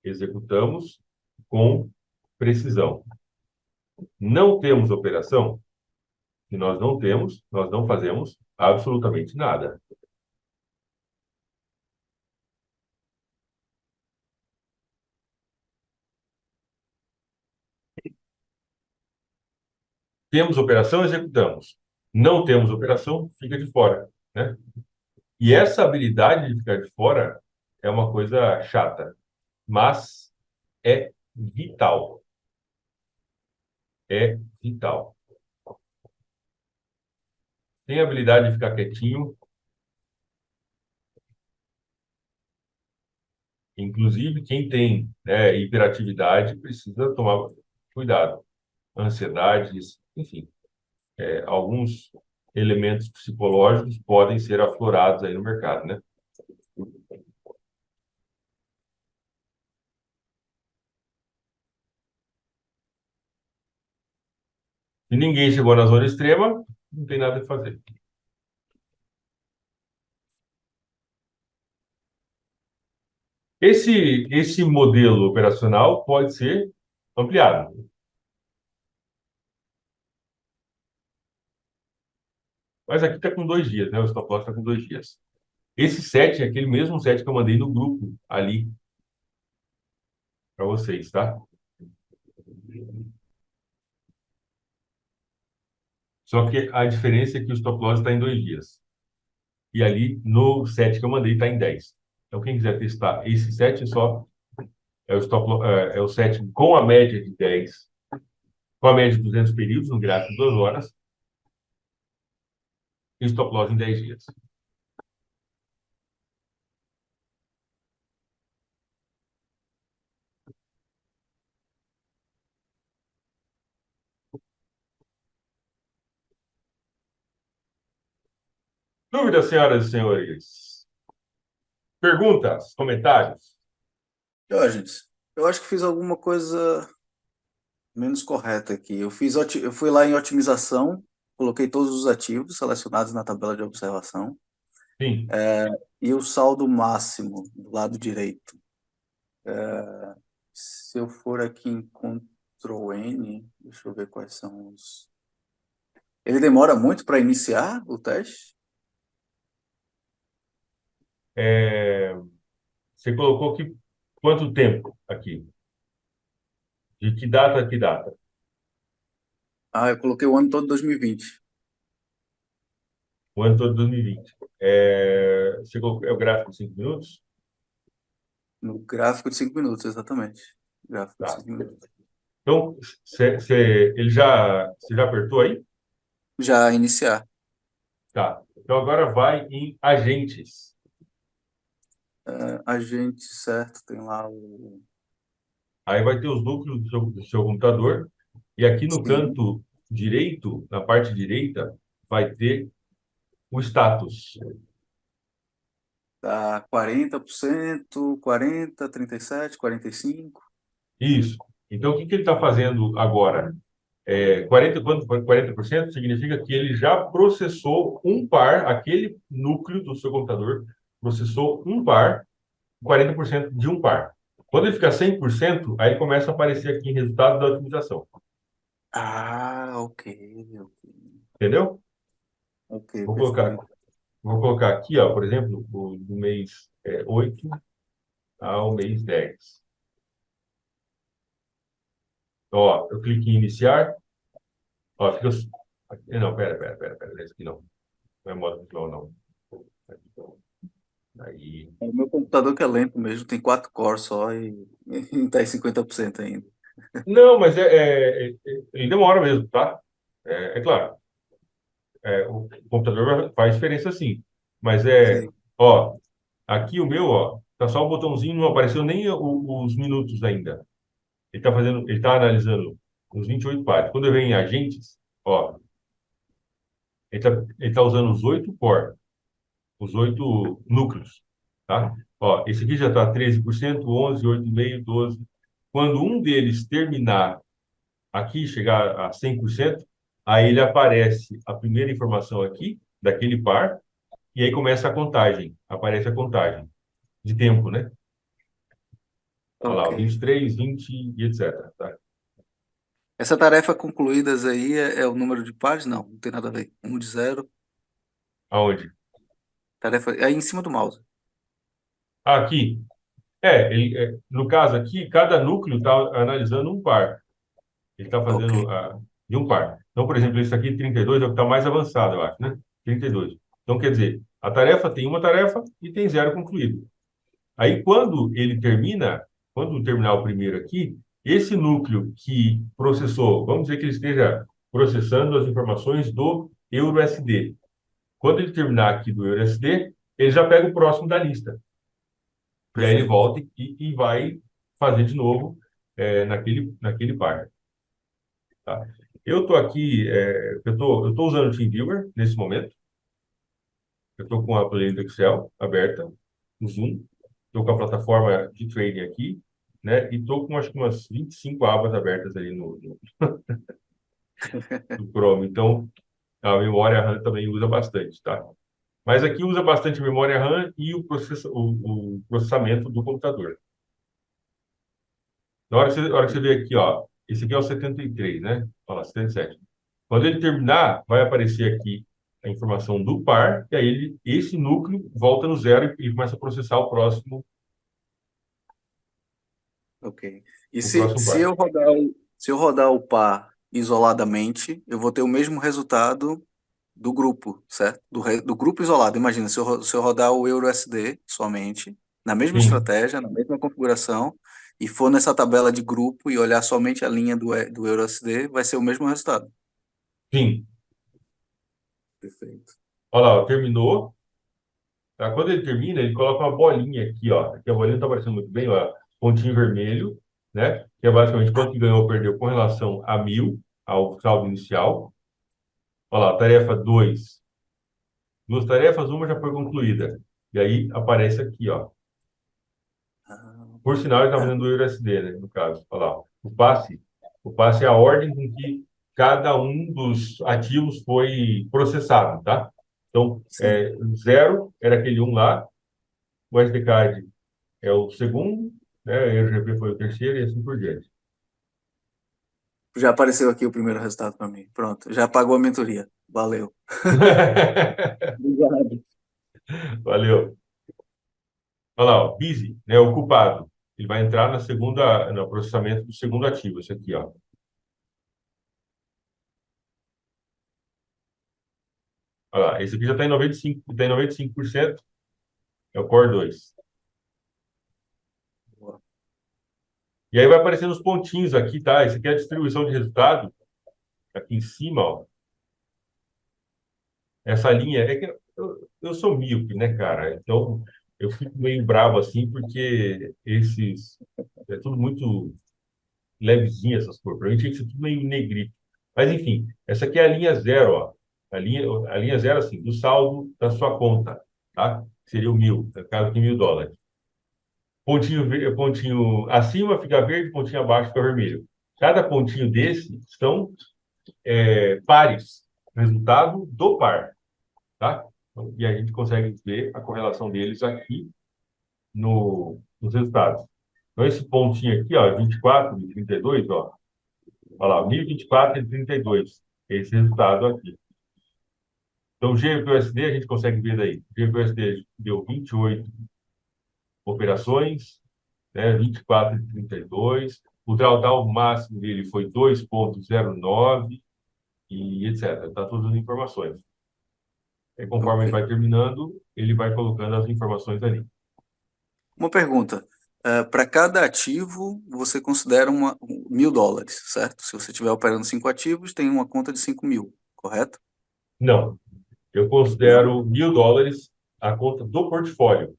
Executamos com precisão. Não temos operação? Se nós não temos, nós não fazemos absolutamente nada. Temos operação, executamos. Não temos operação, fica de fora, né? E essa habilidade de ficar de fora é uma coisa chata, mas é vital. É vital. Tem a habilidade de ficar quietinho. Inclusive, quem tem, né, hiperatividade precisa tomar cuidado. Ansiedades, enfim, alguns elementos psicológicos podem ser aflorados aí no mercado, né? Se ninguém chegou na zona extrema, não tem nada a fazer. Esse modelo operacional pode ser ampliado. Mas aqui está com 2 dias, né? O stop loss está com 2 dias. Esse set é aquele mesmo set que eu mandei no grupo ali para vocês, tá? Só que a diferença é que o stop loss está em 2 dias. E ali no set que eu mandei está em 10. Então, quem quiser testar esse set é o set com a média de 10, com a média de 200 períodos no gráfico de 2 horas, e stop loss em 10 dias. Dúvidas, senhoras e senhores? Perguntas, comentários? Diógenes, eu acho que fiz alguma coisa menos correto aqui. Eu fui lá em otimização, coloquei todos os ativos selecionados na tabela de observação Sim. e o saldo máximo do lado direito. Se eu for aqui em Ctrl N, deixa eu ver quais são os. Ele demora muito para iniciar o teste? É, você colocou que quanto tempo aqui? De que data a que data? Ah, eu coloquei o ano todo 2020. O ano todo de 2020. Você colocou, é o gráfico de 5 minutos? No gráfico de 5 minutos, exatamente. Gráfico de Tá. 5 minutos. Então, você já apertou aí? Já iniciar. Tá. Então, agora vai em agentes. Agente, certo, tem lá o. Aí vai ter os núcleos do seu computador. E aqui no Sim, canto direito, na parte direita, vai ter o status. tá 40%, 40, 37, 45. Isso. Então, o que que ele está fazendo agora? 40, quanto? 40% significa que ele já processou um par, aquele núcleo do seu computador processou um par, 40% de um par. Quando ele fica 100%, aí começa a aparecer aqui resultado da otimização. Ah, ok, ok. Entendeu? Ok, Vou colocar, perfeito. vou colocar aqui, ó, por exemplo, do mês 8 ao mês 10. Ó, eu clico em iniciar. Ó, fica... Não, pera. Esse aqui não. Não é modo visual, não. Aí. O meu computador que é lento mesmo, tem 4 cores só e tá em 50% ainda. Não, mas ele demora mesmo, tá? É claro. O computador faz diferença sim. Mas Sim. ó, aqui o meu, ó, tá só o botãozinho, não apareceu nem os minutos ainda. Ele tá analisando os 28 pares. Quando eu venho em agentes, ó, ele tá usando os 8 core, os 8 núcleos, tá? Ó, esse aqui já tá 13%, 11, 8,5, 12. Quando um deles terminar aqui, chegar a 100%, aí ele aparece a primeira informação aqui, daquele par, e aí começa a contagem, aparece a contagem de tempo, né? Olha lá, Ok. 23, 20 e etc. Tá? Essa tarefa concluídas aí é o número de pares? Não, não tem nada a ver. Um de zero. Aonde? Tarefa é aí em cima do mouse. Aqui. No caso aqui, cada núcleo está analisando um par. Ele está Ok. fazendo de um par. Então, por exemplo, esse aqui, 32, é o que está mais avançado, eu acho, né? 32. Então, quer dizer, a tarefa tem uma tarefa e tem zero concluído. Aí, quando terminar o primeiro aqui, esse núcleo que processou, vamos dizer que ele esteja processando as informações do EURUSD. Quando ele terminar aqui do EURUSD, ele já pega o próximo da lista. E aí ele Perfeito. volta e vai fazer de novo naquele par. Tá? Eu estou aqui, eu tô usando o TeamViewer nesse momento. Eu estou com a planilha do Excel aberta, o Zoom. Estou com a plataforma de trading aqui, né? E estou com acho que umas 25 abas abertas ali no Chrome. Então, a memória RAM também usa bastante, tá? Mas aqui usa bastante memória RAM e o processamento do computador. Na hora que você vê aqui, ó, esse aqui é o 73, né? Olha lá, 77. Quando ele terminar, vai aparecer aqui a informação do par, e aí esse núcleo volta no zero e começa a processar Ok. E o se, próximo par. se eu rodar o par isoladamente, eu vou ter o mesmo resultado do grupo, certo? Do grupo isolado. Imagina, se eu rodar o EURUSD somente, na mesma Sim, estratégia, na mesma configuração, e for nessa tabela de grupo e olhar somente a linha do EURUSD, vai ser o mesmo resultado. sim. Perfeito. Olha lá, ó, terminou. Tá? Quando ele termina, ele coloca uma bolinha aqui, ó. Aqui a bolinha não está aparecendo muito bem, ó. Pontinho vermelho, né? Que é basicamente quanto que ganhou ou perdeu com relação a 1.000, ao saldo inicial. Olha lá, tarefa 2. Duas tarefas, uma já foi concluída. E aí aparece aqui, ó. Ah, Por sinal, ele está ah, fazendo o USD, né? No caso. Olha lá. O passe. O passe é a ordem com que cada um dos ativos foi processado, tá? Então, Sim. zero era aquele um lá, o SD-Card é o segundo, né? O RGB foi o terceiro e assim por diante. Já apareceu aqui o primeiro resultado para mim. Pronto, já pagou a mentoria. Valeu. Obrigado. Valeu. Olha lá, ó, busy, né? Ocupado. Ele vai entrar no processamento do segundo ativo, esse aqui, ó. Olha lá, esse aqui já está em 95%, está em 95%, é o Core 2. E aí vai aparecendo os pontinhos aqui, tá? Esse aqui é a distribuição de resultado, aqui em cima, ó. Essa linha, é que eu sou míope, né, cara? Então, eu fico meio bravo assim, porque é tudo muito levezinho essas cores. Pra mim tinha que ser tudo meio negrito. Mas, enfim, essa aqui é a linha zero, ó. A linha zero, assim, do saldo da sua conta, tá? Seria o 1.000, no caso aqui, US$ 1.000. Pontinho acima fica verde, pontinho abaixo fica vermelho. Cada pontinho desse são pares, resultado do par, tá? E a gente consegue ver a correlação deles aqui nos resultados. Então, esse pontinho aqui, ó, 24 e 32, ó, olha lá, 1024 e 32, esse resultado aqui. Então, o GBUSD a gente consegue ver daí. O GBUSD deu 28 operações, né, 24 e 32. O drawdown máximo dele foi 2,09 e etc. Está todas as informações. E conforme ele Ok. vai terminando, ele vai colocando as informações ali. Uma pergunta. Para cada ativo, você considera $1.000, certo? Se você estiver operando 5 ativos, tem uma conta de 5.000, correto? Não, eu Não? considero US$ 1.000 a conta do portfólio.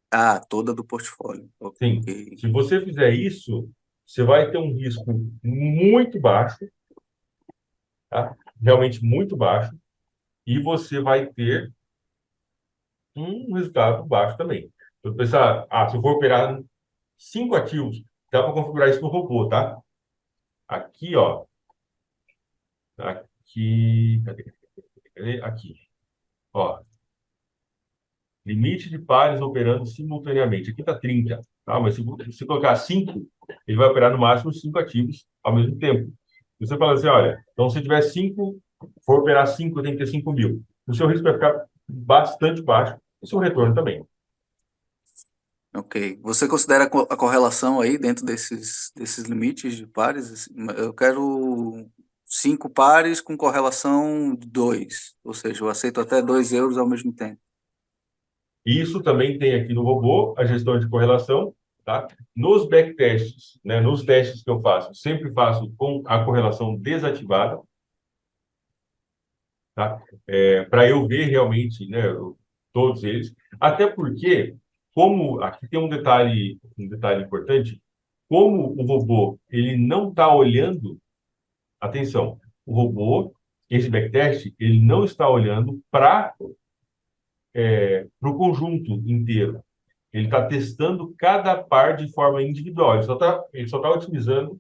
Ah, toda do portfólio. Sim, Ok. se você fizer isso, você vai ter um risco muito baixo, tá? Realmente muito baixo, e você vai ter um resultado baixo também. Então, pensar, se eu for operar 5 ativos, dá para configurar isso no robô, tá? Aqui, ó, aqui, cadê? Aqui, ó, limite de pares operando simultaneamente. Aqui está 30, tá? Mas se você colocar 5, ele vai operar no máximo 5 ativos ao mesmo tempo. Você fala assim, olha, então se tiver 5, for operar 5, tem que ter 5.000. O seu risco vai ficar bastante baixo, e o seu retorno também. Ok. Você considera a correlação aí dentro desses limites de pares? Assim, eu quero 5 pares com correlação 2, ou seja, eu aceito até €2 ao mesmo tempo. Isso também tem aqui no robô, a gestão de correlação, tá? Nos backtests, né, nos testes que eu faço, sempre faço com a correlação desativada, tá? Para eu ver realmente, né, todos eles. Até porque, como aqui tem um detalhe importante, como o robô ele não está olhando, atenção, o robô, esse backtest, ele não está olhando para o conjunto inteiro. Ele está testando cada par de forma individual. Ele só tá otimizando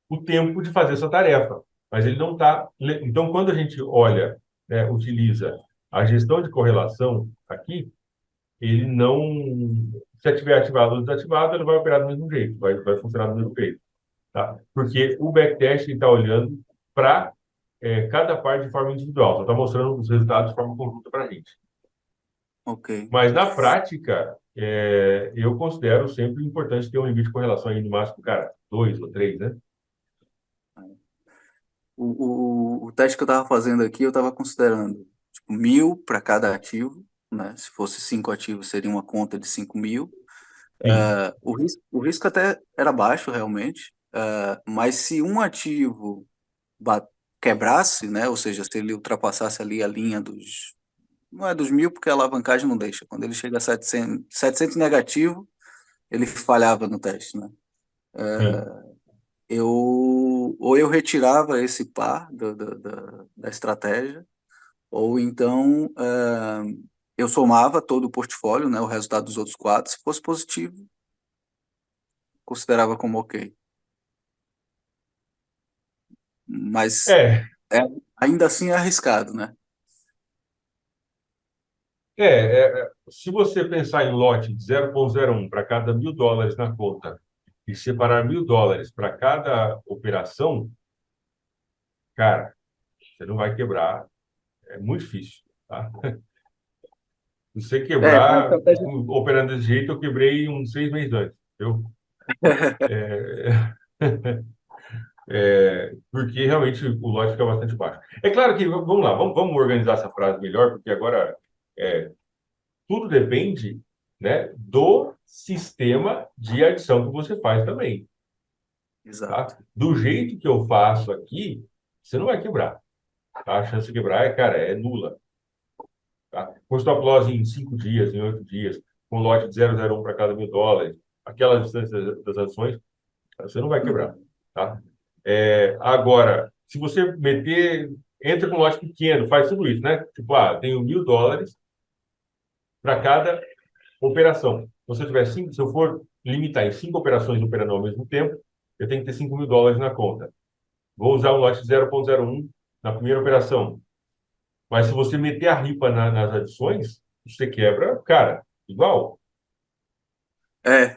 o tempo de fazer essa tarefa. Mas ele não está. Então, quando a gente olha, né, utiliza a gestão de correlação aqui, ele não. Se estiver ativado ou desativado, ele vai operar do mesmo jeito, vai funcionar do mesmo jeito. Tá? Porque o backtest está olhando para cada par de forma individual, só está mostrando os resultados de forma conjunta para a gente. Ok. Mas na prática, eu considero sempre importante ter um limite de correlação aí no máximo, cara, 2 ou 3, né? O teste que eu estava fazendo aqui, eu estava considerando tipo, 1.000 para cada ativo, né? Se fosse 5 ativos, seria uma conta de 5.000. Sim. O risco até era baixo, realmente, mas se um ativo ba- quebrasse, né? Ou seja, se ele ultrapassasse ali a linha dos. Não é dos 1.000, porque a alavancagem não deixa. Quando ele chega a 700 negativo, ele falhava no teste, né? Sim. Ou eu retirava esse par da estratégia, ou então eu somava todo o portfólio, né, o resultado dos outros 4, se fosse positivo, considerava como ok. mas É, é, ainda assim é arriscado, né? se você pensar em lote de 0,01 para cada US$ 1.000 na conta e separar US$ 1.000 para cada operação, cara, você não vai quebrar. É muito difícil, tá? Se você É, a quebrar estratégia. operando desse jeito, eu quebrei uns 6 meses antes, entendeu? Porque realmente o lote fica bastante baixo. É claro que, vamos lá, vamos organizar essa frase melhor, porque agora é, tudo depende, né, do sistema de adição que você faz também, tá? Exato. Do jeito que eu faço aqui, você não vai quebrar, tá? A chance de quebrar, cara, é nula, tá? Com stop loss em 5 dias, em 8 dias, com lote de 0,01 para cada US$ 1.000, aquela distância das ações, você não vai quebrar, Uhum. tá? Agora, se você entra com um lote pequeno, faz tudo isso, né? Tipo, tenho US$ 1.000 para cada operação. Se eu for limitar em 5 operações operando ao mesmo tempo, eu tenho que ter US$ 5.000 na conta. Vou usar um lote de 0,01 na primeira operação. Mas se você meter a ripa nas adições, você quebra, cara, igual. É,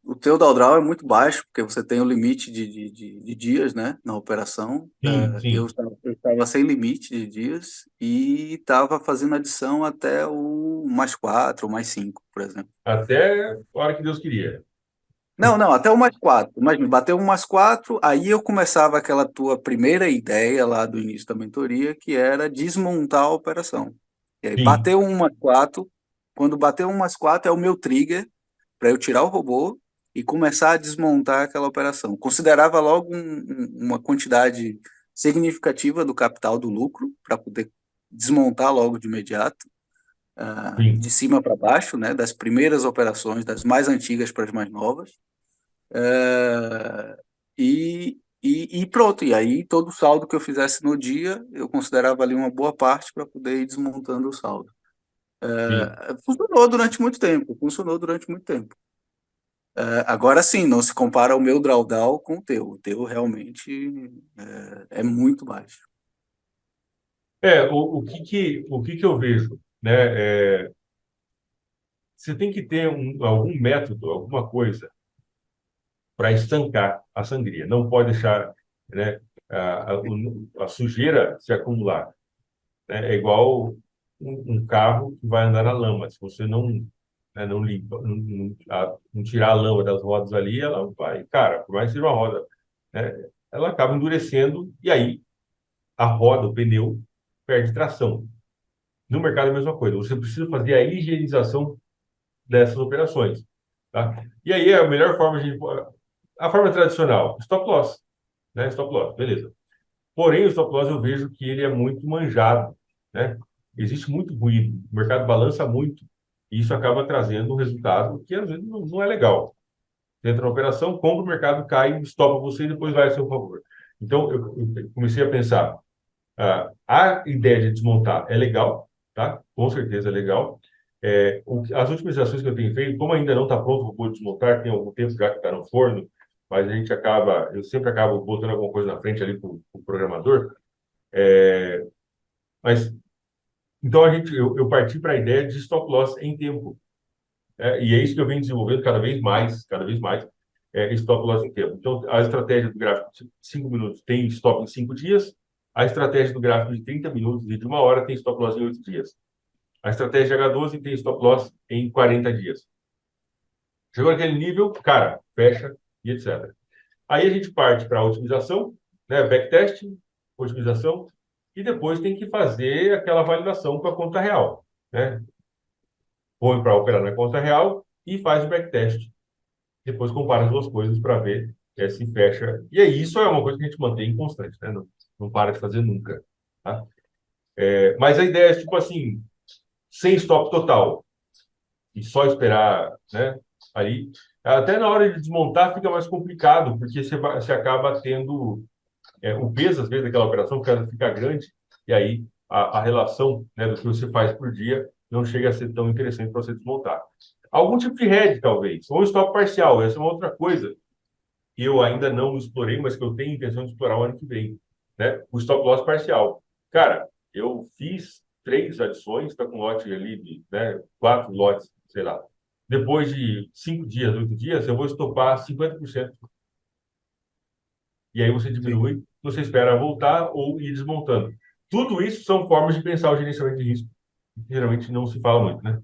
o teu drawdown é muito baixo, porque você tem o limite de dias, né, na operação. Sim, Eu sim. estava sem limite de dias e estava fazendo adição até o mais 4, mais 5, por exemplo. Até a hora que Deus queria. Não, não, até o mais 4. Mas me bateu um mais 4, aí eu começava aquela tua primeira ideia lá do início da mentoria, que era desmontar a operação. E aí Sim, bateu um mais 4, quando bateu um mais 4 é o meu trigger para eu tirar o robô e começar a desmontar aquela operação. Considerava logo uma quantidade significativa do capital do lucro para poder desmontar logo de imediato, sim. de cima para baixo, né, das primeiras operações, das mais antigas para as mais novas. E pronto, e aí todo o saldo que eu fizesse no dia, eu considerava ali uma boa parte para poder ir desmontando o saldo. Sim. Funcionou durante muito tempo, funcionou durante muito tempo. Agora sim, não se compara o meu drawdown com o teu. O teu realmente é muito baixo. O que que eu vejo, né? Você tem que ter algum método, alguma coisa para estancar a sangria. Não pode deixar, né, a sujeira se acumular, né? É igual um carro que vai andar na lama. Se você não limpa, não tirar a lama das rodas ali, ela vai, cara, por mais que seja uma roda, né, ela acaba endurecendo e aí a roda, o pneu, perde tração. No mercado é a mesma coisa. Você precisa fazer a higienização dessas operações, tá? E aí a melhor forma a forma tradicional, stop loss, né? Stop loss, beleza. Porém, o stop loss eu vejo que ele é muito manjado, né? Existe muito ruído, o mercado balança muito e isso acaba trazendo um resultado que às vezes não é legal. Você entra na operação, compra, o mercado cai, estopa você e depois vai a seu favor. Então, eu comecei a pensar, a ideia de desmontar é legal, tá? Com certeza é legal. As otimizações que eu tenho feito, como ainda não está pronto o robô desmontar, tem algum tempo já que está no forno, mas eu sempre acabo botando alguma coisa na frente ali para o programador. Mas então eu parti para a ideia de stop loss em tempo. E é isso que eu venho desenvolvendo cada vez mais, stop loss em tempo. Então, a estratégia do gráfico de 5 minutos tem stop em 5 dias, a estratégia do gráfico de 30 minutos e de 1 hora tem stop loss em 8 dias. A estratégia H12 tem stop loss em 40 dias. Chegou naquele nível, cara, fecha e etc. Aí a gente parte para a otimização, né, backtesting, otimização, e depois tem que fazer aquela validação com a conta real, né? Põe para operar na conta real e faz o backtest. Depois compara as duas coisas para ver se fecha. E aí, isso é uma coisa que a gente mantém constante, né? Não para de fazer nunca, tá? Mas a ideia é, tipo assim, sem stop total e só esperar, né? Ali, até na hora de desmontar fica mais complicado, porque você acaba tendo o peso, às vezes, daquela operação fica grande, e aí a relação, né, do que você faz por dia não chega a ser tão interessante para você desmontar. Algum tipo de hedge, talvez, ou stop parcial, essa é uma outra coisa eu ainda não explorei, mas que eu tenho intenção de explorar o ano que vem, né? O stop loss parcial. Cara, eu fiz 3 adições, está com lote ali de, né, 4 lotes, sei lá. Depois de 5 dias, 8 dias, eu vou estopar 50%. E aí você diminui, você espera voltar ou ir desmontando. Tudo isso são formas de pensar o gerenciamento de risco, que geralmente não se fala muito, né?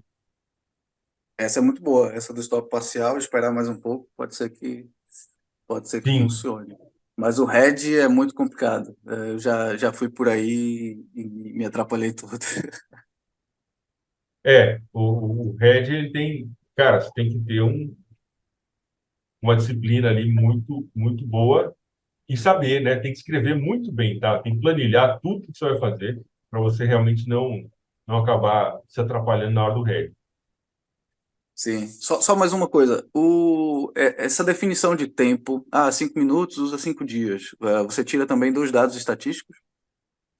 Essa é muito boa, essa do stop parcial, esperar mais um pouco, pode ser que Sim, funcione. Mas o hedge é muito complicado. Eu já fui por aí e me atrapalhei todo. o hedge, ele tem, cara, você tem que ter uma disciplina ali muito, muito boa e saber, né? Tem que escrever muito bem, tá? Tem que planilhar tudo que você vai fazer para você realmente não acabar se atrapalhando na hora do hedge. Sim, só mais uma coisa. Essa definição de tempo, 5 minutos, usa 5 dias. Você tira também dos dados estatísticos?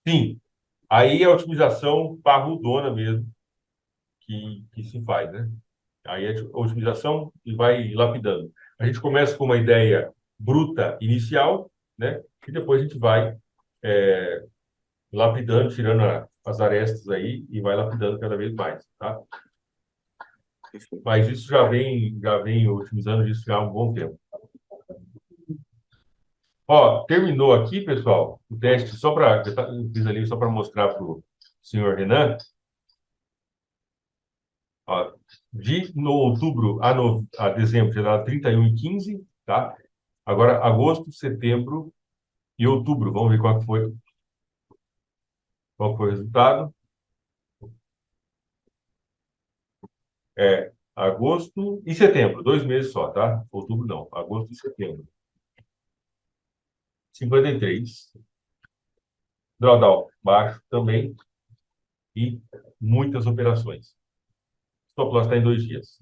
Sim, aí é a otimização parrudona mesmo que se faz, né? Aí é a otimização e vai lapidando. A gente começa com uma ideia bruta inicial, né? E depois a gente vai lapidando, tirando as arestas aí e vai lapidando cada vez mais, tá? Perfeito. Mas isso já vem otimizando isso já há um bom tempo. Ó, terminou aqui, pessoal, o teste só para eu fiz ali só para mostrar para o senhor Renan. Ó, no outubro a dezembro já dá 31,15, tá? Agora agosto, setembro e outubro, vamos ver qual foi o resultado. Agosto e setembro, 2 meses só, tá? Outubro não, agosto e setembro. 53. Drawdown baixo também e muitas operações. Stop loss está em 2 dias.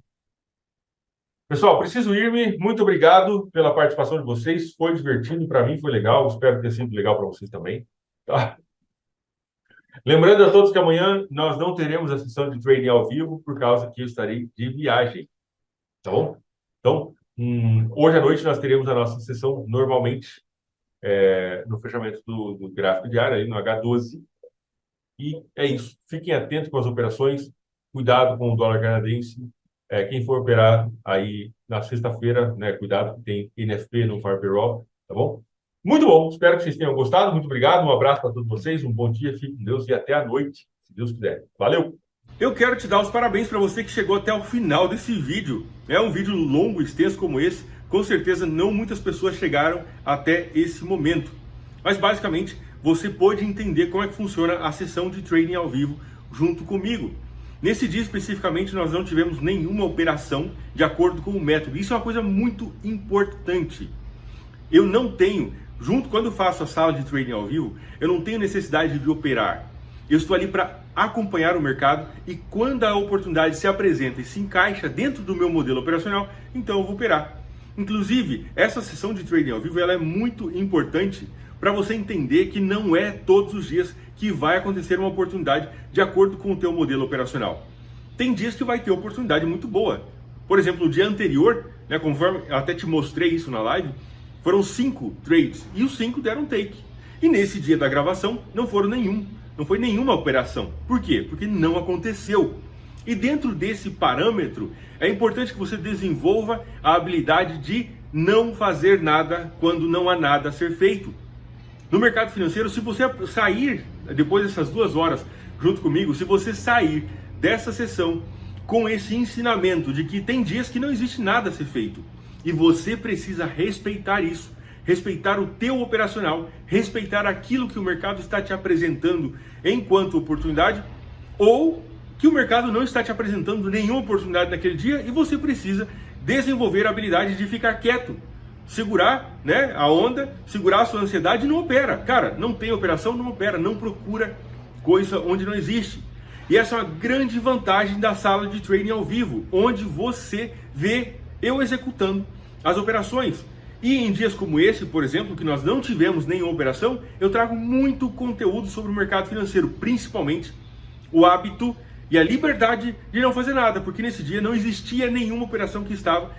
Pessoal, preciso ir-me. Muito obrigado pela participação de vocês. Foi divertido, para mim foi legal. Espero ter sido legal para vocês também. Tá? Lembrando a todos que amanhã nós não teremos a sessão de trading ao vivo por causa que eu estarei de viagem. Tá bom? Então, hoje à noite nós teremos a nossa sessão normalmente no fechamento do gráfico diário, aí no H12. E é isso. Fiquem atentos com as operações. Cuidado com o dólar canadense. Quem for operar aí na sexta-feira, né, cuidado que tem NFP no Farm Payroll, tá bom? Muito bom. Espero que vocês tenham gostado. Muito obrigado. Um abraço para todos vocês. Um bom dia. Fiquem com Deus e até a noite, se Deus quiser. Valeu! Eu quero te dar os parabéns para você que chegou até o final desse vídeo. É um vídeo longo, extenso como esse. Com certeza não muitas pessoas chegaram até esse momento. Mas basicamente você pôde entender como é que funciona a sessão de trading ao vivo junto comigo. Nesse dia especificamente nós não tivemos nenhuma operação de acordo com o método. Isso é uma coisa muito importante. Eu não tenho, quando eu faço a sala de trading ao vivo, eu não tenho necessidade de operar. Eu estou ali para acompanhar o mercado e quando a oportunidade se apresenta e se encaixa dentro do meu modelo operacional, então eu vou operar. Inclusive, essa sessão de trading ao vivo ela é muito importante para você entender que não é todos os dias que vai acontecer uma oportunidade de acordo com o teu modelo operacional. Tem dias que vai ter oportunidade muito boa. Por exemplo, no dia anterior, né, conforme eu até te mostrei isso na live, foram 5 trades e os 5 deram take. E nesse dia da gravação não foi nenhuma operação. Por quê? Porque não aconteceu. E dentro desse parâmetro, é importante que você desenvolva a habilidade de não fazer nada quando não há nada a ser feito. No mercado financeiro, se você sair, depois dessas 2 horas junto comigo, se você sair dessa sessão com esse ensinamento de que tem dias que não existe nada a ser feito, e você precisa respeitar isso, respeitar o teu operacional, respeitar aquilo que o mercado está te apresentando enquanto oportunidade, ou que o mercado não está te apresentando nenhuma oportunidade naquele dia e você precisa desenvolver a habilidade de ficar quieto, segurar, né, a onda, segurar a sua ansiedade e não opera. Cara, não tem operação, não opera, não procura coisa onde não existe. E essa é uma grande vantagem da sala de trading ao vivo, onde você vê eu executando as operações. E em dias como esse, por exemplo, que nós não tivemos nenhuma operação, eu trago muito conteúdo sobre o mercado financeiro, principalmente o hábito e a liberdade de não fazer nada, porque nesse dia não existia nenhuma operação que estava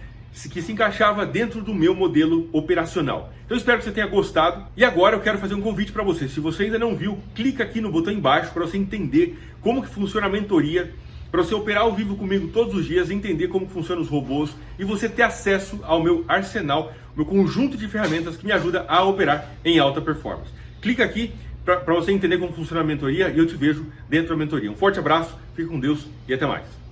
que se encaixava dentro do meu modelo operacional. Então eu espero que você tenha gostado. E agora eu quero fazer um convite para você. Se você ainda não viu, clica aqui no botão embaixo para você entender como que funciona a mentoria, para você operar ao vivo comigo todos os dias, entender como funcionam os robôs e você ter acesso ao meu arsenal, meu conjunto de ferramentas que me ajuda a operar em alta performance. Clica aqui para você entender como funciona a mentoria e eu te vejo dentro da mentoria. Um forte abraço, fique com Deus e até mais.